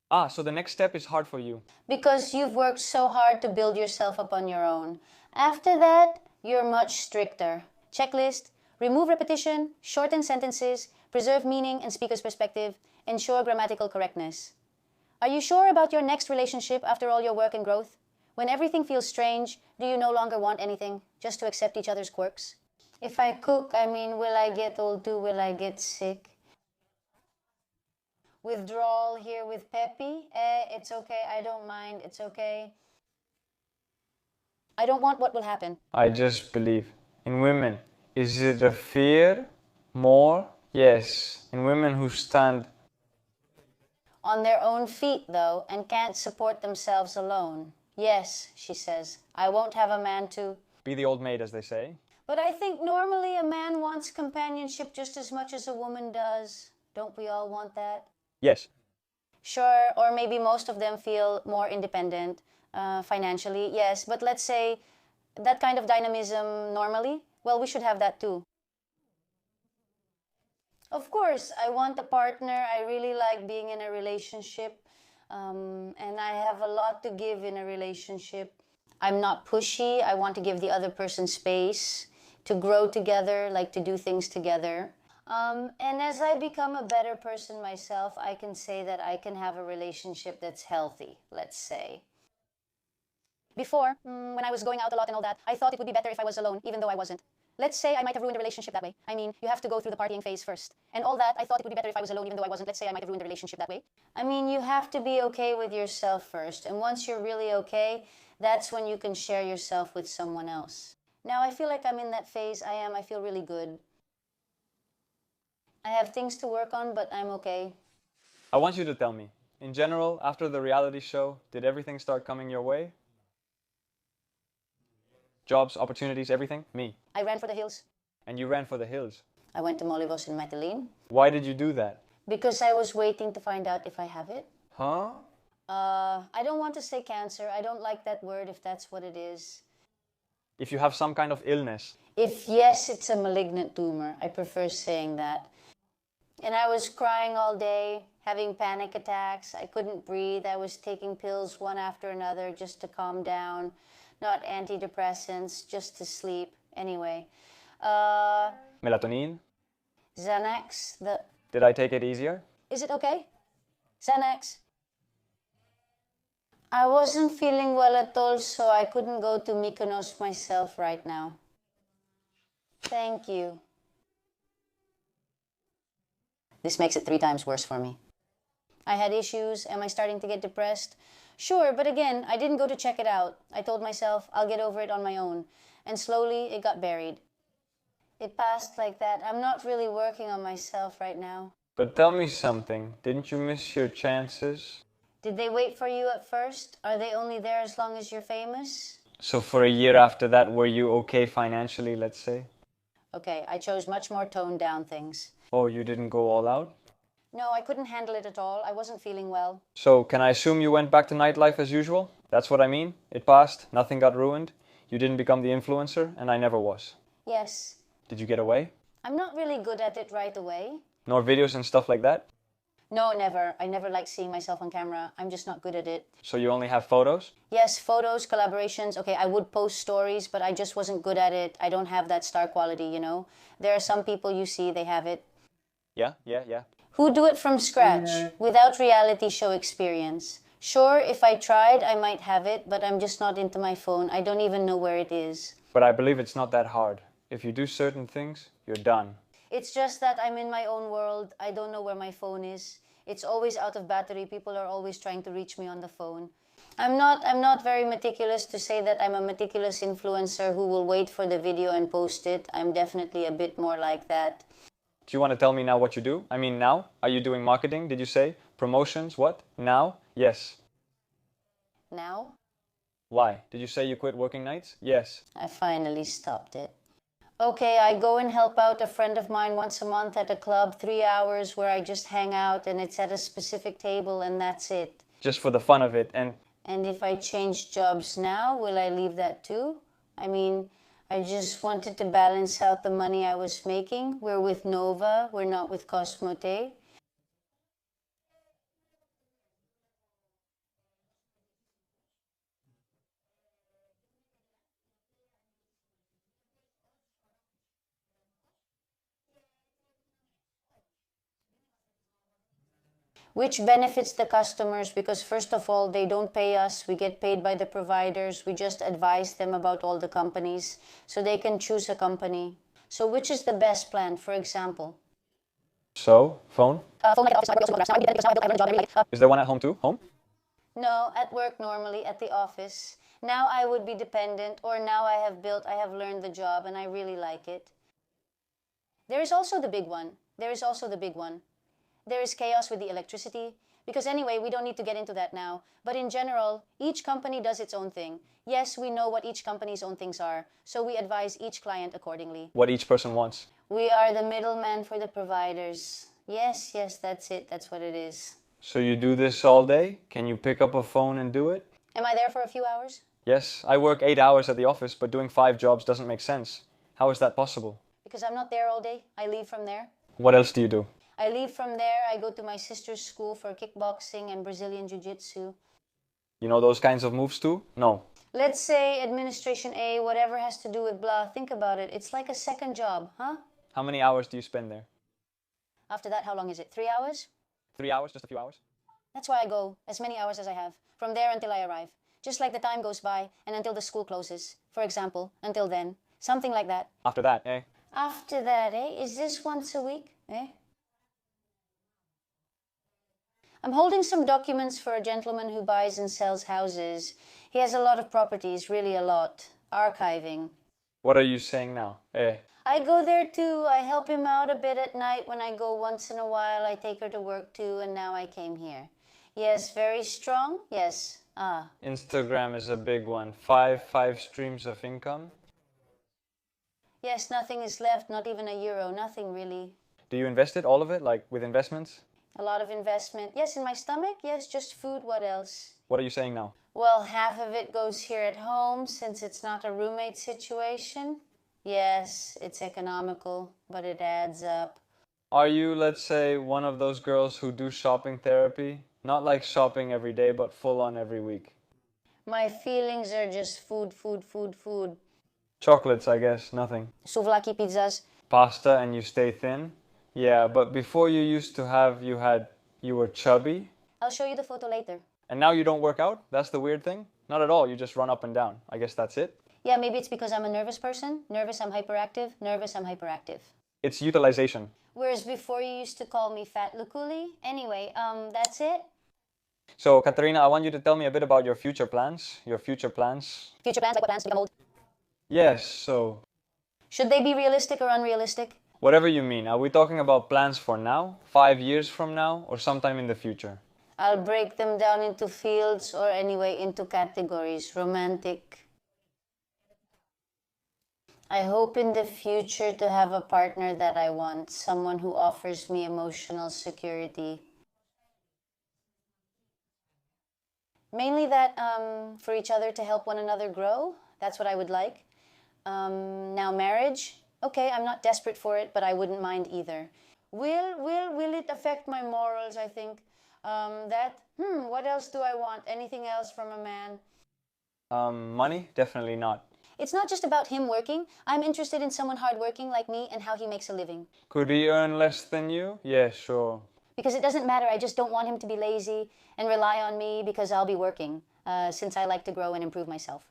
Ah, so the next step is hard for you. Because you've worked so hard to build yourself up on your own. After that, you're much stricter. Checklist: remove repetition, shorten sentences, preserve meaning and speaker's perspective, ensure grammatical correctness. Are you sure about your next relationship after all your work and growth? When everything feels strange, do you no longer want anything, just to accept each other's quirks? If I cook, I mean, will I get old too? Will I get sick? Withdrawal here with Peppy? It's okay, I don't mind, it's okay. I don't want what will happen. I just believe. In women, is it a fear? More? Yes. In women who stand On their own feet, though, and can't support themselves alone. Yes, she says, I won't have a man to... be the old maid, as they say. But I think normally a man wants companionship just as much as a woman does. Don't we all want that? Yes. Sure, or maybe most of them feel more independent financially, yes. But let's say that kind of dynamism normally, well, we should have that too. Of course, I want a partner. I really like being in a relationship. And I have a lot to give in a relationship. I'm not pushy. I want to give the other person space to grow together, like to do things together. And as I become a better person myself, I can say that I can have a relationship that's healthy, let's say. Before, when I was going out a lot and all that, I thought it would be better if I was alone, even though I wasn't. Let's say I might have ruined a relationship that way. I mean, you have to go through the partying phase first. And all that, I thought it would be better if I was alone, even though I wasn't. Let's say I might have ruined the relationship that way. I mean, you have to be okay with yourself first. And once you're really okay, that's when you can share yourself with someone else. Now, I feel like I'm in that phase. I feel really good. I have things to work on, but I'm okay. I want you to tell me, in general, after the reality show, did everything start coming your way? Jobs, opportunities, everything? Me. I ran for the hills. And you ran for the hills. I went to Molivos in Medellin. Why did you do that? Because I was waiting to find out if I have it. Huh? I don't want to say cancer. I don't like that word if that's what it is. If you have some kind of illness. If yes, it's a malignant tumor. I prefer saying that. And I was crying all day, having panic attacks. I couldn't breathe. I was taking pills one after another just to calm down. Not antidepressants, just to sleep. Anyway. Melatonin? Xanax. Did I take it easier? Is it okay? Xanax. I wasn't feeling well at all, so I couldn't go to Mykonos myself right now. Thank you. This makes it 3 times worse for me. I had issues. Am I starting to get depressed? Sure, but again, I didn't go to check it out. I told myself I'll get over it on my own. And slowly, it got buried. It passed like that. I'm not really working on myself right now. But tell me something. Didn't you miss your chances? Did they wait for you at first? Are they only there as long as you're famous? So for a year after that, were you okay financially, let's say? Okay, I chose much more toned down things. Oh, you didn't go all out? No, I couldn't handle it at all. I wasn't feeling well. So can I assume you went back to nightlife as usual? That's what I mean? It passed, nothing got ruined, you didn't become the influencer, and I never was. Yes. Did you get away? I'm not really good at it right away. Nor videos and stuff like that? No, never. I never like seeing myself on camera. I'm just not good at it. So you only have photos? Yes, photos, collaborations. Okay, I would post stories, but I just wasn't good at it. I don't have that star quality, you know? There are some people you see, they have it. Yeah. Who do it from scratch, without reality show experience. Sure, if I tried, I might have it, but I'm just not into my phone. I don't even know where it is. But I believe it's not that hard. If you do certain things, you're done. It's just that I'm in my own world. I don't know where my phone is. It's always out of battery. People are always trying to reach me on the phone. I'm not very meticulous to say that I'm a meticulous influencer who will wait for the video and post it. I'm definitely a bit more like that. Do you want to tell me now what you do? I mean now? Are you doing marketing, did you say? Promotions, what? Now? Yes. Now? Why? Did you say you quit working nights? Yes. I finally stopped it. Okay, I go and help out a friend of mine once a month at a club, 3 hours where I just hang out and it's at a specific table and that's it. Just for the fun of it and... And if I change jobs now, will I leave that too? I mean, I just wanted to balance out the money I was making. We're with Nova, we're not with Cosmote. Which benefits the customers because first of all, they don't pay us. We get paid by the providers. We just advise them about all the companies so they can choose a company. So which is the best plan, for example? So, phone? Phone at office. Is there one at home too? Home? No, at work normally, at the office. Now I would be dependent, or now I have learned the job and I really like it. There is also the big one. There is chaos with the electricity. Because anyway, we don't need to get into that now. But in general, each company does its own thing. Yes, we know what each company's own things are, so we advise each client accordingly. What each person wants. We are the middleman for the providers. Yes, that's it. That's what it is. So you do this all day? Can you pick up a phone and do it? Am I there for a few hours? Yes, I work 8 hours at the office, but doing 5 jobs doesn't make sense. How is that possible? Because I'm not there all day. I leave from there. What else do you do? I leave from there. I go to my sister's school for kickboxing and Brazilian jiu-jitsu. You know those kinds of moves too? No. Let's say administration A, whatever has to do with blah. Think about it. It's like a second job, huh? How many hours do you spend there? After that, how long is it? 3 hours? 3 hours? Just a few hours? That's why I go as many hours as I have. From there until I arrive. Just like the time goes by and until the school closes. For example, until then. Something like that. After that, eh? After that, eh? Is this once a week, eh? I'm holding some documents for a gentleman who buys and sells houses. He has a lot of properties, really a lot. Archiving. What are you saying now? Eh? I go there too. I help him out a bit at night when I go once in a while. I take her to work too, and now I came here. Yes, very strong? Yes. Instagram is a big one. Five streams of income. Yes, nothing is left, not even a euro, nothing really. Do you invest it, all of it, like with investments? A lot of investment. Yes, in my stomach? Yes, just food. What else? What are you saying now? Well, half of it goes here at home since it's not a roommate situation. Yes, it's economical, but it adds up. Are you, let's say, one of those girls who do shopping therapy? Not like shopping every day, but full on every week. My feelings are just food, food, food, food. Chocolates, I guess, nothing. Souvlaki pizzas. Pasta and you stay thin? Yeah, but before you used to have, you were chubby? I'll show you the photo later. And now you don't work out? That's the weird thing? Not at all, you just run up and down. I guess that's it? Yeah, maybe it's because I'm a nervous person. Nervous, I'm hyperactive. Nervous, I'm hyperactive. It's utilization. Whereas before you used to call me Fatlakuli. Anyway, that's it. So, Katerina, I want you to tell me a bit about your future plans. Your future plans? Future plans, like what plans to become old? Yes, so... Should they be realistic or unrealistic? Whatever you mean. Are we talking about plans for now, 5 years from now, or sometime in the future? I'll break them down into fields or anyway into categories. Romantic. I hope in the future to have a partner that I want. Someone who offers me emotional security. Mainly that for each other to help one another grow. That's what I would like. Now marriage. Okay, I'm not desperate for it, but I wouldn't mind either. Will it affect my morals, I think? What else do I want? Anything else from a man? Money? Definitely not. It's not just about him working. I'm interested in someone hardworking like me and how he makes a living. Could he earn less than you? Yeah, sure. Because it doesn't matter. I just don't want him to be lazy and rely on me because I'll be working, since I like to grow and improve myself.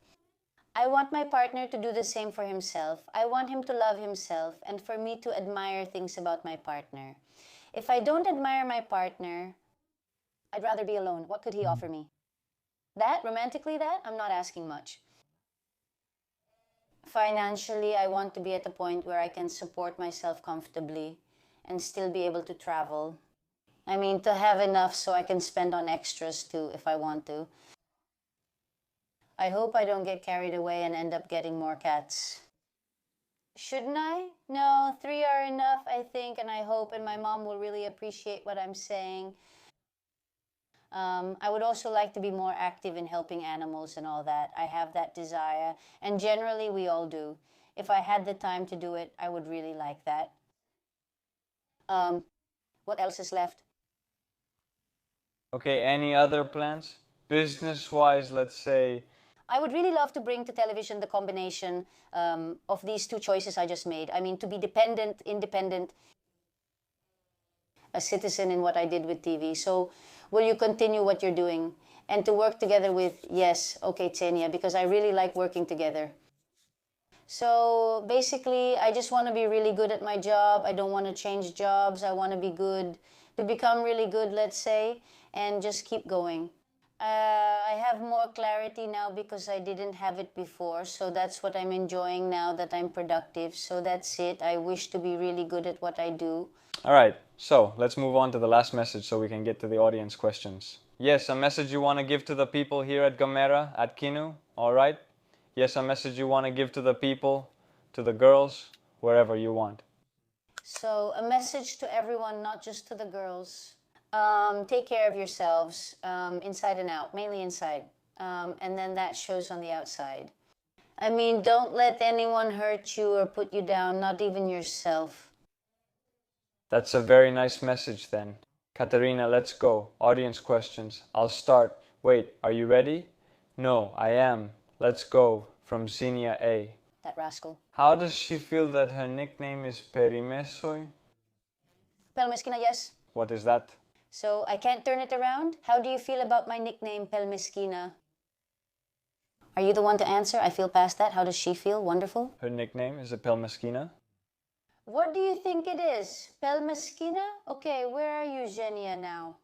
I want my partner to do the same for himself. I want him to love himself and for me to admire things about my partner. If I don't admire my partner, I'd rather be alone. What could he offer me? That, romantically that, I'm not asking much. Financially, I want to be at a point where I can support myself comfortably and still be able to travel. I mean, to have enough so I can spend on extras too if I want to. I hope I don't get carried away and end up getting more cats. Shouldn't I? No, 3 are enough, I think, and I hope, and my mom will really appreciate what I'm saying. I would also like to be more active in helping animals and all that. I have that desire, and generally we all do. If I had the time to do it, I would really like that. What else is left? Okay, any other plans? Business-wise, let's say... I would really love to bring to television the combination of these two choices I just made. I mean, to be dependent, independent, a citizen in what I did with TV. So, will you continue what you're doing? And to work together with, yes, okay, Tsenia, because I really like working together. So, basically, I just want to be really good at my job. I don't want to change jobs. I want to be good, to become really good, let's say, and just keep going. I have more clarity now because I didn't have it before. So that's what I'm enjoying now that I'm productive. So that's it. I wish to be really good at what I do. All right, so let's move on to the last message so we can get to the audience questions. Yes, a message you want to give to the people here at Gamera, at Kinu, all right? Yes, a message you want to give to the people, to the girls, wherever you want. So a message to everyone, not just to the girls. Take care of yourselves, inside and out, mainly inside. And then that shows on the outside. I mean, don't let anyone hurt you or put you down, not even yourself. That's a very nice message then. Katerina, let's go. Audience questions. I'll start. Wait, are you ready? No, I am. Let's go. From Xenia A. That rascal. How does she feel that her nickname is Perimesoi? Pelmeskina, yes. What is that? So I can't turn it around? How do you feel about my nickname, Pelmeskina? Are you the one to answer? I feel past that. How does she feel? Wonderful. Her nickname is a Pelmeskina. What do you think it is? Pelmeskina? Okay, where are you, Xenia, now?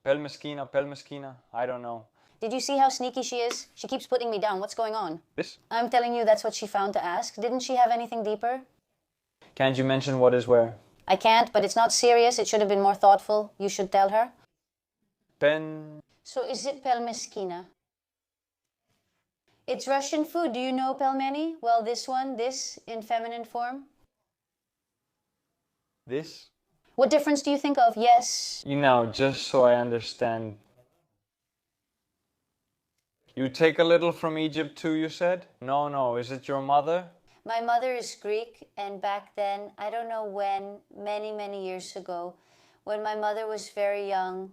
Pelmeskina, I don't know. Did you see how sneaky she is? She keeps putting me down. What's going on? This? I'm telling you that's what she found to ask. Didn't she have anything deeper? Can't you mention what is where? I can't, but it's not serious. It should have been more thoughtful. You should tell her. So is it pelmeskina? It's Russian food. Do you know pelmeni? Well, this in feminine form. This? What difference do you think of? Yes. You know, just so I understand. You take a little from Egypt too, you said? No, is it your mother? My mother is Greek, and back then, I don't know when, many years ago, when my mother was very young,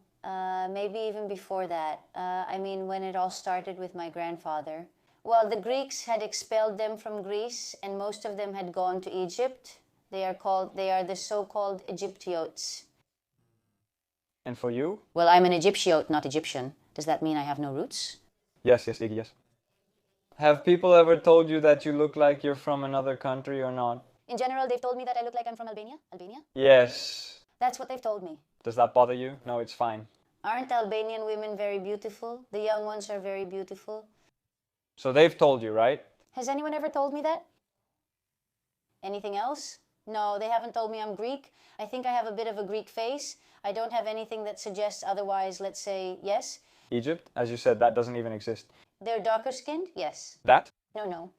maybe even before that, when it all started with my grandfather. Well, the Greeks had expelled them from Greece, and most of them had gone to Egypt. They are the so-called Egyptiotes. And for you? Well, I'm an Egyptiote, not Egyptian. Does that mean I have no roots? Yes, Iggy, yes. Have people ever told you that you look like you're from another country or not? In general, they've told me that I look like I'm from Albania. Albania? Yes. That's what they've told me. Does that bother you? No, it's fine. Aren't Albanian women very beautiful? The young ones are very beautiful. So they've told you, right? Has anyone ever told me that? Anything else? No, they haven't told me I'm Greek. I think I have a bit of a Greek face. I don't have anything that suggests otherwise, let's say, yes. Egypt, as you said, that doesn't even exist. They're darker skinned? Yes. That? No.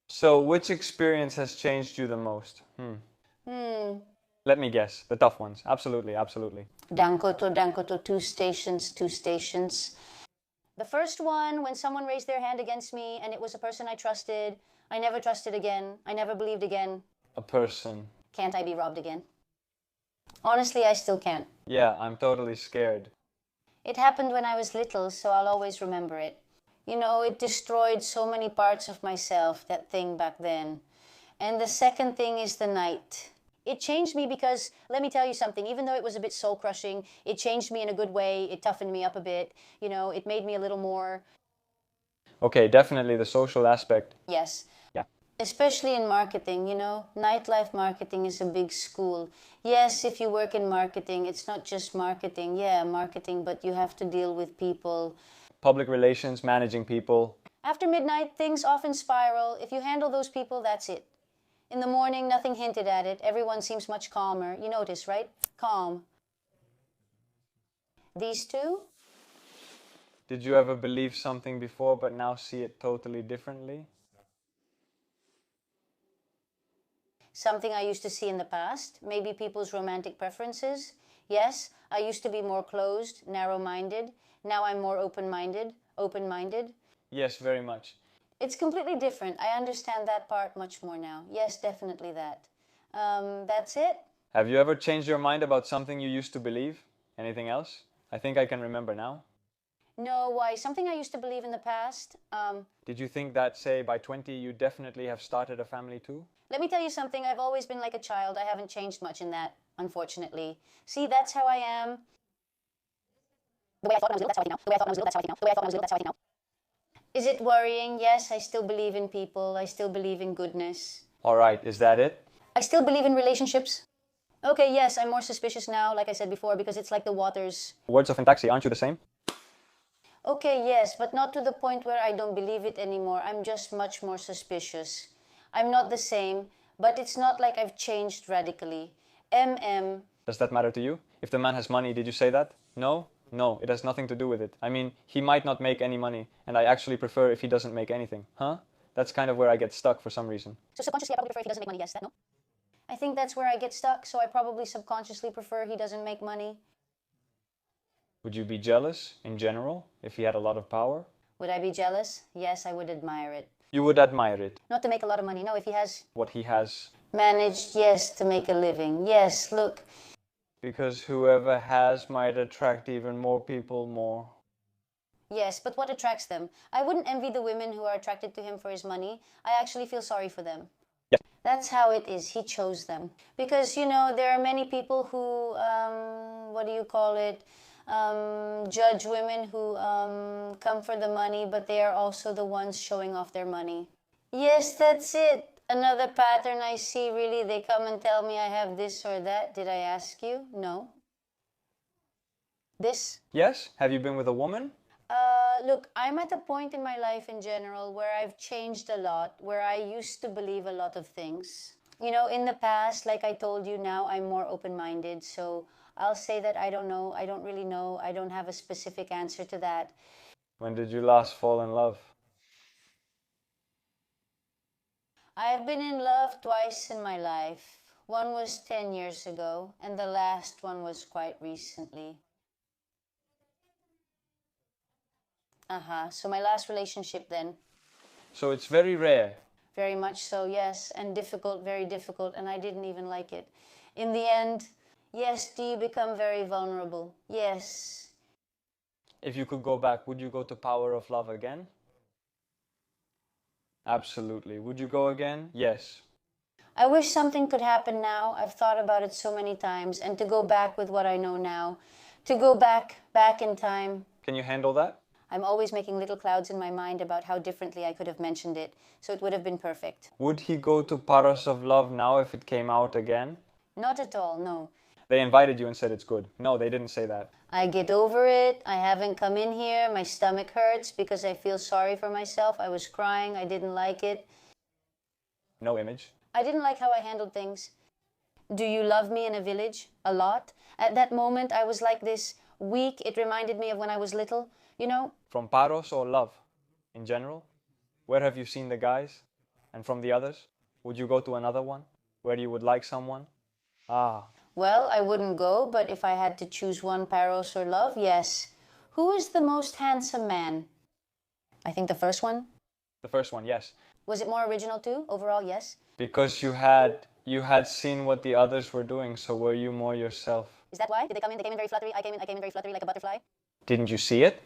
So which experience has changed you the most? Let me guess. The tough ones. Absolutely. Dankoto, two stations. The first one, when someone raised their hand against me and it was a person I trusted, I never trusted again. I never believed again. A person. Can't I be robbed again? Honestly, I still can't. Yeah, I'm totally scared. It happened when I was little, so I'll always remember it. You know, it destroyed so many parts of myself, that thing back then. And the second thing is the night. It changed me because, let me tell you something, even though it was a bit soul-crushing, it changed me in a good way. It toughened me up a bit. You know, it made me a little more... Okay, definitely the social aspect. Yes. Yeah. Especially in marketing, you know. Nightlife marketing is a big school. Yes, if you work in marketing, it's not just marketing. Yeah, marketing, but you have to deal with people. Public relations, managing people. After midnight, things often spiral. If you handle those people, that's it. In the morning, nothing hinted at it. Everyone seems much calmer. You notice, right? Calm. These two? Did you ever believe something before but now see it totally differently? Something I used to see in the past. Maybe people's romantic preferences. Yes, I used to be more closed, narrow-minded. Now I'm more open-minded. Yes, very much. It's completely different. I understand that part much more now. Yes, definitely that. That's it. Have you ever changed your mind about something you used to believe? Anything else? I think I can remember now. No, why? Something I used to believe in the past. Did you think that, say, by 20 you definitely have started a family too? Let me tell you something. I've always been like a child. I haven't changed much in that, unfortunately. See, that's how I am. The way I thought when I was little, that's how I think now. The way I thought when I was little, that's how I think now. The way I thought when I was little, that's how I think now. Is it worrying? Yes, I still believe in people. I still believe in goodness. All right, is that it? I still believe in relationships. Okay, yes, I'm more suspicious now, like I said before, because it's like the waters. Words of in taxi, aren't you the same? Okay, yes, but not to the point where I don't believe it anymore. I'm just much more suspicious. I'm not the same, but it's not like I've changed radically. Does that matter to you? If the man has money, did you say that? No? No, it has nothing to do with it. I mean, he might not make any money, and I actually prefer if he doesn't make anything. Huh? That's kind of where I get stuck for some reason. So subconsciously, I probably prefer if he doesn't make money. Yes, that no? I think that's where I get stuck, so I probably subconsciously prefer he doesn't make money. Would you be jealous, in general, if he had a lot of power? Would I be jealous? Yes, I would admire it. You would admire it. Not to make a lot of money, no, if he has What he has. managed, yes, to make a living. Yes, look. Because whoever has might attract even more people more. Yes, but what attracts them? I wouldn't envy the women who are attracted to him for his money. I actually feel sorry for them. Yes. That's how it is. He chose them. Because, you know, there are many people who, what do you call it? Judge women who come for the money, but they are also the ones showing off their money. Yes, that's it. Another pattern I see, really. They come and tell me I have this or that. Did I ask you? No. This? Yes? Have you been with a woman? Look, I'm at a point in my life in general where I've changed a lot, where I used to believe a lot of things. You know, in the past, like I told you, now I'm more open-minded, so I'll say that I don't know, I don't really know, I don't have a specific answer to that. When did you last fall in love? I have been in love twice in my life. One was 10 years ago, and the last one was quite recently. So my last relationship then. So it's very rare. Very much so, yes, and difficult, very difficult, and I didn't even like it. In the end, yes, do you become very vulnerable? Yes. If you could go back, would you go to Power of Love again? Absolutely. Would you go again? Yes. I wish something could happen now. I've thought about it so many times, and to go back with what I know now, to go back in time. Can you handle that? I'm always making little clouds in my mind about how differently I could have mentioned it, so it would have been perfect. Would he go to Paros of Love now if it came out again? Not at all, no. They invited you and said it's good. No, they didn't say that. I get over it. I haven't come in here. My stomach hurts because I feel sorry for myself. I was crying. I didn't like it. No image. I didn't like how I handled things. Do you love me in a village? A lot. At that moment, I was like this weak. It reminded me of when I was little. You know? From Paros or Love? In general? Where have you seen the guys? And from the others? Would you go to another one? Where you would like someone? Well, I wouldn't go, but if I had to choose one, Paros or Love, yes. Who is the most handsome man? I think the first one. The first one, yes. Was it more original too? Overall, yes. Because you had seen what the others were doing, so were you more yourself? Is that why? Did they come in? They came in very fluttery. I came in very fluttery like a butterfly. Didn't you see it?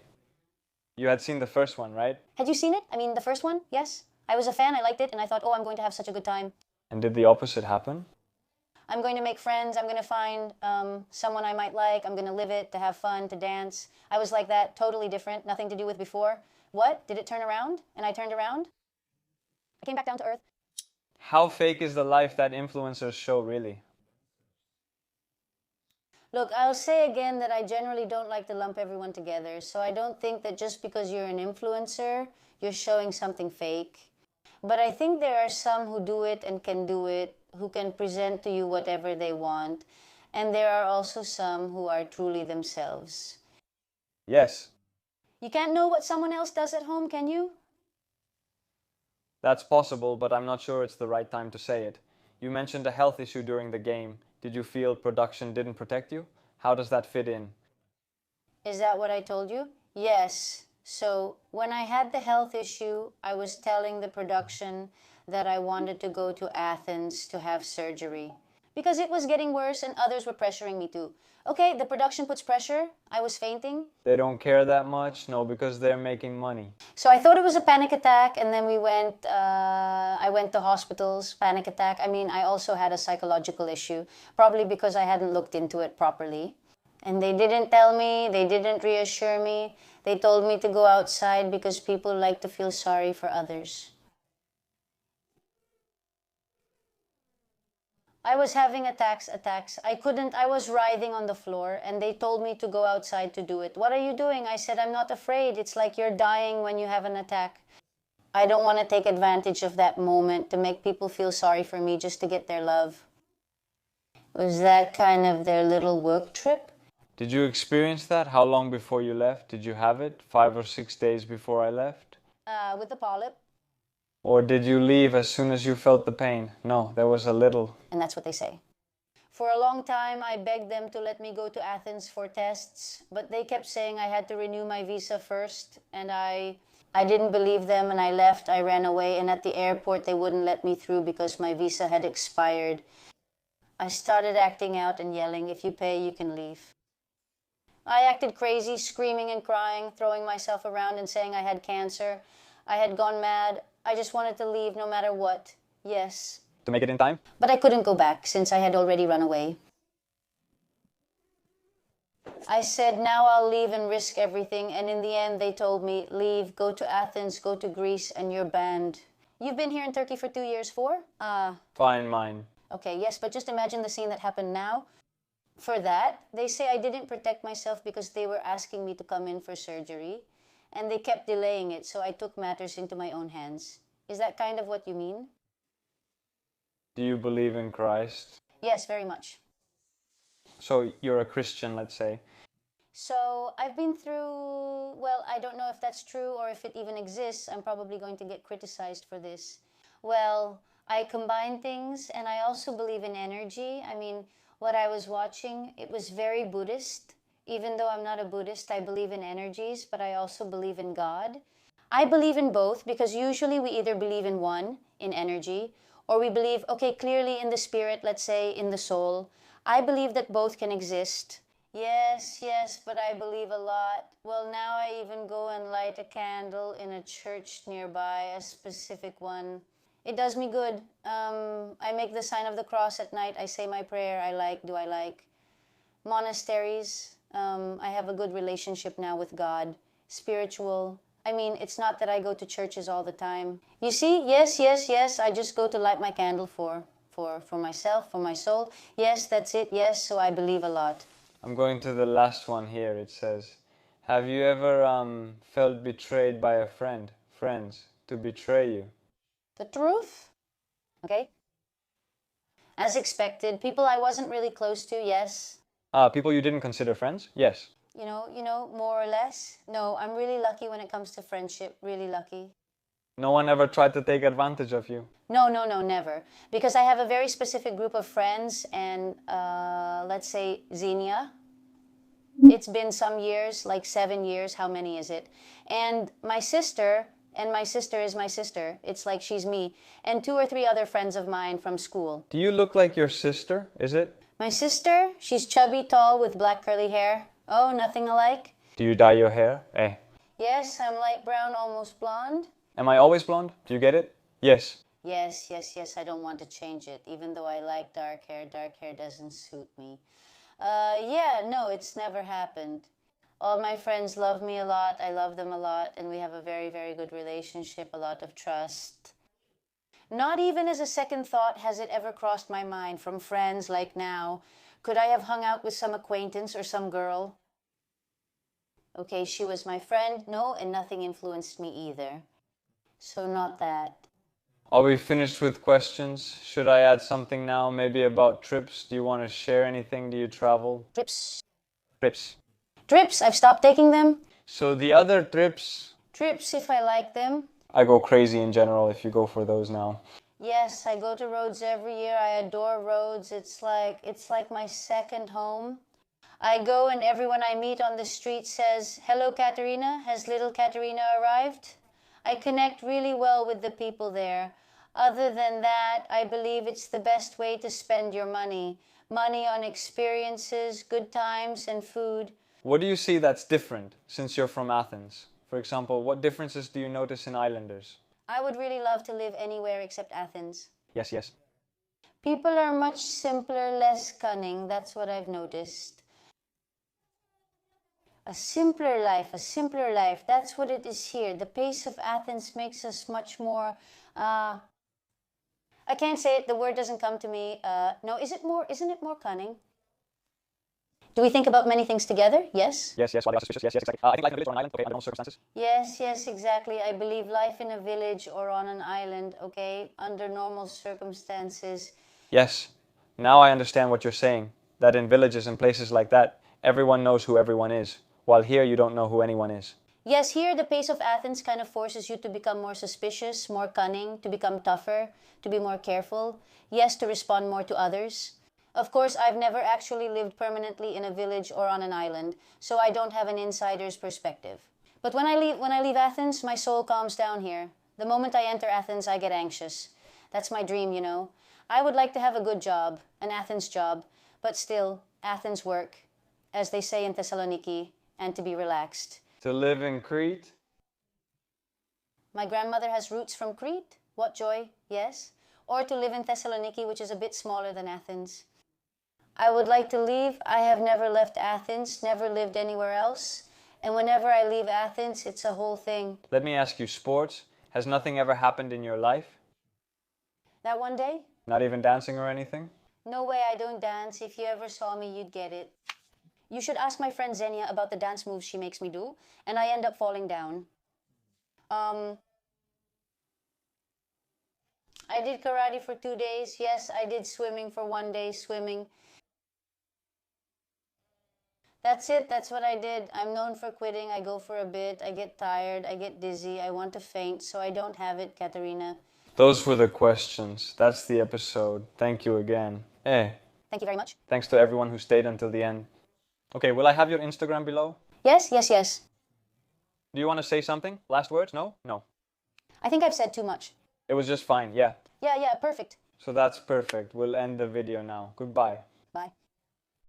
You had seen the first one, right? Had you seen it? I mean, the first one? Yes. I was a fan. I liked it, and I thought, oh, I'm going to have such a good time. And did the opposite happen? I'm going to make friends. I'm going to find someone I might like. I'm going to live it, to have fun, to dance. I was like that, totally different, nothing to do with before. What? Did it turn around? And I turned around? I came back down to earth. How fake is the life that influencers show, really? Look, I'll say again that I generally don't like to lump everyone together. So I don't think that just because you're an influencer, you're showing something fake. But I think there are some who do it and can do it, who can present to you whatever they want. And there are also some who are truly themselves. Yes. You can't know what someone else does at home, can you? That's possible, but I'm not sure it's the right time to say it. You mentioned a health issue during the game. Did you feel production didn't protect you? How does that fit in? Is that what I told you? Yes. So when I had the health issue, I was telling the production that I wanted to go to Athens to have surgery because it was getting worse and others were pressuring me too. Okay, the production puts pressure. I was fainting. They don't care that much? No, because they're making money. So I thought it was a panic attack, and then I went to hospitals, panic attack. I mean, I also had a psychological issue, probably because I hadn't looked into it properly. And they didn't tell me, they didn't reassure me. They told me to go outside because people like to feel sorry for others. I was having attacks. I was writhing on the floor and they told me to go outside to do it. What are you doing? I said, I'm not afraid. It's like you're dying when you have an attack. I don't want to take advantage of that moment to make people feel sorry for me just to get their love. Was that kind of their little work trip? Did you experience that? How long before you left? Did you have it? 5 or 6 days before I left? With the polyp. Or did you leave as soon as you felt the pain? No, there was a little. And that's what they say. For a long time, I begged them to let me go to Athens for tests, but they kept saying I had to renew my visa first, and I didn't believe them, and I left. I ran away, and at the airport, they wouldn't let me through because my visa had expired. I started acting out and yelling, if you pay, you can leave. I acted crazy, screaming and crying, throwing myself around and saying I had cancer. I had gone mad. I just wanted to leave no matter what. Yes. To make it in time? But I couldn't go back since I had already run away. I said, now I'll leave and risk everything. And in the end, they told me, leave, go to Athens, go to Greece, and you're banned. You've been here in Turkey for 2 years, Fine, mine. Okay, yes, but just imagine the scene that happened now. For that, they say I didn't protect myself because they were asking me to come in for surgery. And they kept delaying it, so I took matters into my own hands. Is that kind of what you mean? Do you believe in Christ? Yes, very much. So you're a Christian, let's say. So I've been through, well, I don't know if that's true or if it even exists. I'm probably going to get criticized for this. Well, I combine things and I also believe in energy. I mean, what I was watching, it was very Buddhist. Even though I'm not a Buddhist, I believe in energies, but I also believe in God. I believe in both because usually we either believe in one, in energy, or we believe, okay, clearly in the spirit, let's say in the soul. I believe that both can exist. Yes, but I believe a lot. Well, now I even go and light a candle in a church nearby, a specific one. It does me good. I make the sign of the cross at night. I say my prayer. I like monasteries. I have a good relationship now with God. Spiritual. I mean, it's not that I go to churches all the time. You see, yes. I just go to light my candle for myself, for my soul. Yes, that's it. Yes, so I believe a lot. I'm going to the last one here. It says, have you ever felt betrayed by a friend, friends, to betray you? The truth? Okay. As expected, people I wasn't really close to, yes. People you didn't consider friends? Yes. You know, more or less. No, I'm really lucky when it comes to friendship, really lucky. No one ever tried to take advantage of you? No, never. Because I have a very specific group of friends and let's say Xenia. It's been some years, like 7 years. How many is it? And my sister is my sister. It's like she's me. And 2 or 3 other friends of mine from school. Do you look like your sister, is it? My sister, she's chubby, tall, with black curly hair. Oh, nothing alike? Do you dye your hair? Eh. Yes, I'm light brown, almost blonde. Am I always blonde? Do you get it? Yes. Yes, I don't want to change it. Even though I like dark hair doesn't suit me. Yeah, no, it's never happened. All my friends love me a lot. I love them a lot. And we have a very, very good relationship, a lot of trust. Not even as a second thought has it ever crossed my mind from friends like now. Could I have hung out with some acquaintance or some girl? Okay, she was my friend. No, and nothing influenced me either. So not that. Are we finished with questions? Should I add something now, maybe about trips? Do you want to share anything? Do you travel? Trips. Trips. I've stopped taking them. So the other trips? Trips if I like them. I go crazy in general if you go for those now. Yes, I go to Rhodes every year. I adore Rhodes. It's like my second home. I go and everyone I meet on the street says, "Hello, Katerina. Has little Katerina arrived?" I connect really well with the people there. Other than that, I believe it's the best way to spend your money. Money on experiences, good times, and food. What do you see that's different since you're from Athens? For example, what differences do you notice in islanders? I would really love to live anywhere except Athens. Yes. People are much simpler, less cunning. That's what I've noticed. A simpler life. That's what it is here. The pace of Athens makes us much more... I can't say it. The word doesn't come to me. No, isn't it more cunning? Do we think about many things together? Yes. Yes, why are you suspicious? Yes, exactly. I think life in a village or an island, okay, under normal circumstances. Yes, exactly. I believe life in a village or on an island, okay, under normal circumstances. Yes. Now I understand what you're saying. That in villages and places like that, everyone knows who everyone is. While here, you don't know who anyone is. Yes, here the pace of Athens kind of forces you to become more suspicious, more cunning, to become tougher, to be more careful. Yes, to respond more to others. Of course, I've never actually lived permanently in a village or on an island, so I don't have an insider's perspective. But when I leave Athens, my soul calms down here. The moment I enter Athens, I get anxious. That's my dream, you know. I would like to have a good job, an Athens job, but still, Athens work, as they say in Thessaloniki, and to be relaxed. To live in Crete? My grandmother has roots from Crete. What joy, yes. Or to live in Thessaloniki, which is a bit smaller than Athens. I would like to leave. I have never left Athens, never lived anywhere else. And whenever I leave Athens, it's a whole thing. Let me ask you, sports? Has nothing ever happened in your life? That one day? Not even dancing or anything? No way, I don't dance. If you ever saw me, you'd get it. You should ask my friend Xenia about the dance moves she makes me do, and I end up falling down. I did karate for 2 days. Yes, I did swimming for 1 day, swimming. That's it, that's what I did. I'm known for quitting. I go for a bit, I get tired, I get dizzy, I want to faint, so I don't have it, Katerina. Those were the questions. That's the episode. Thank you again. Thank you very much. Thanks to everyone who stayed until the end. Okay, will I have your Instagram below? Yes. Do you want to say something? Last words? No? No. I think I've said too much. It was just fine, yeah. Yeah, perfect. So that's perfect. We'll end the video now. Goodbye. Bye.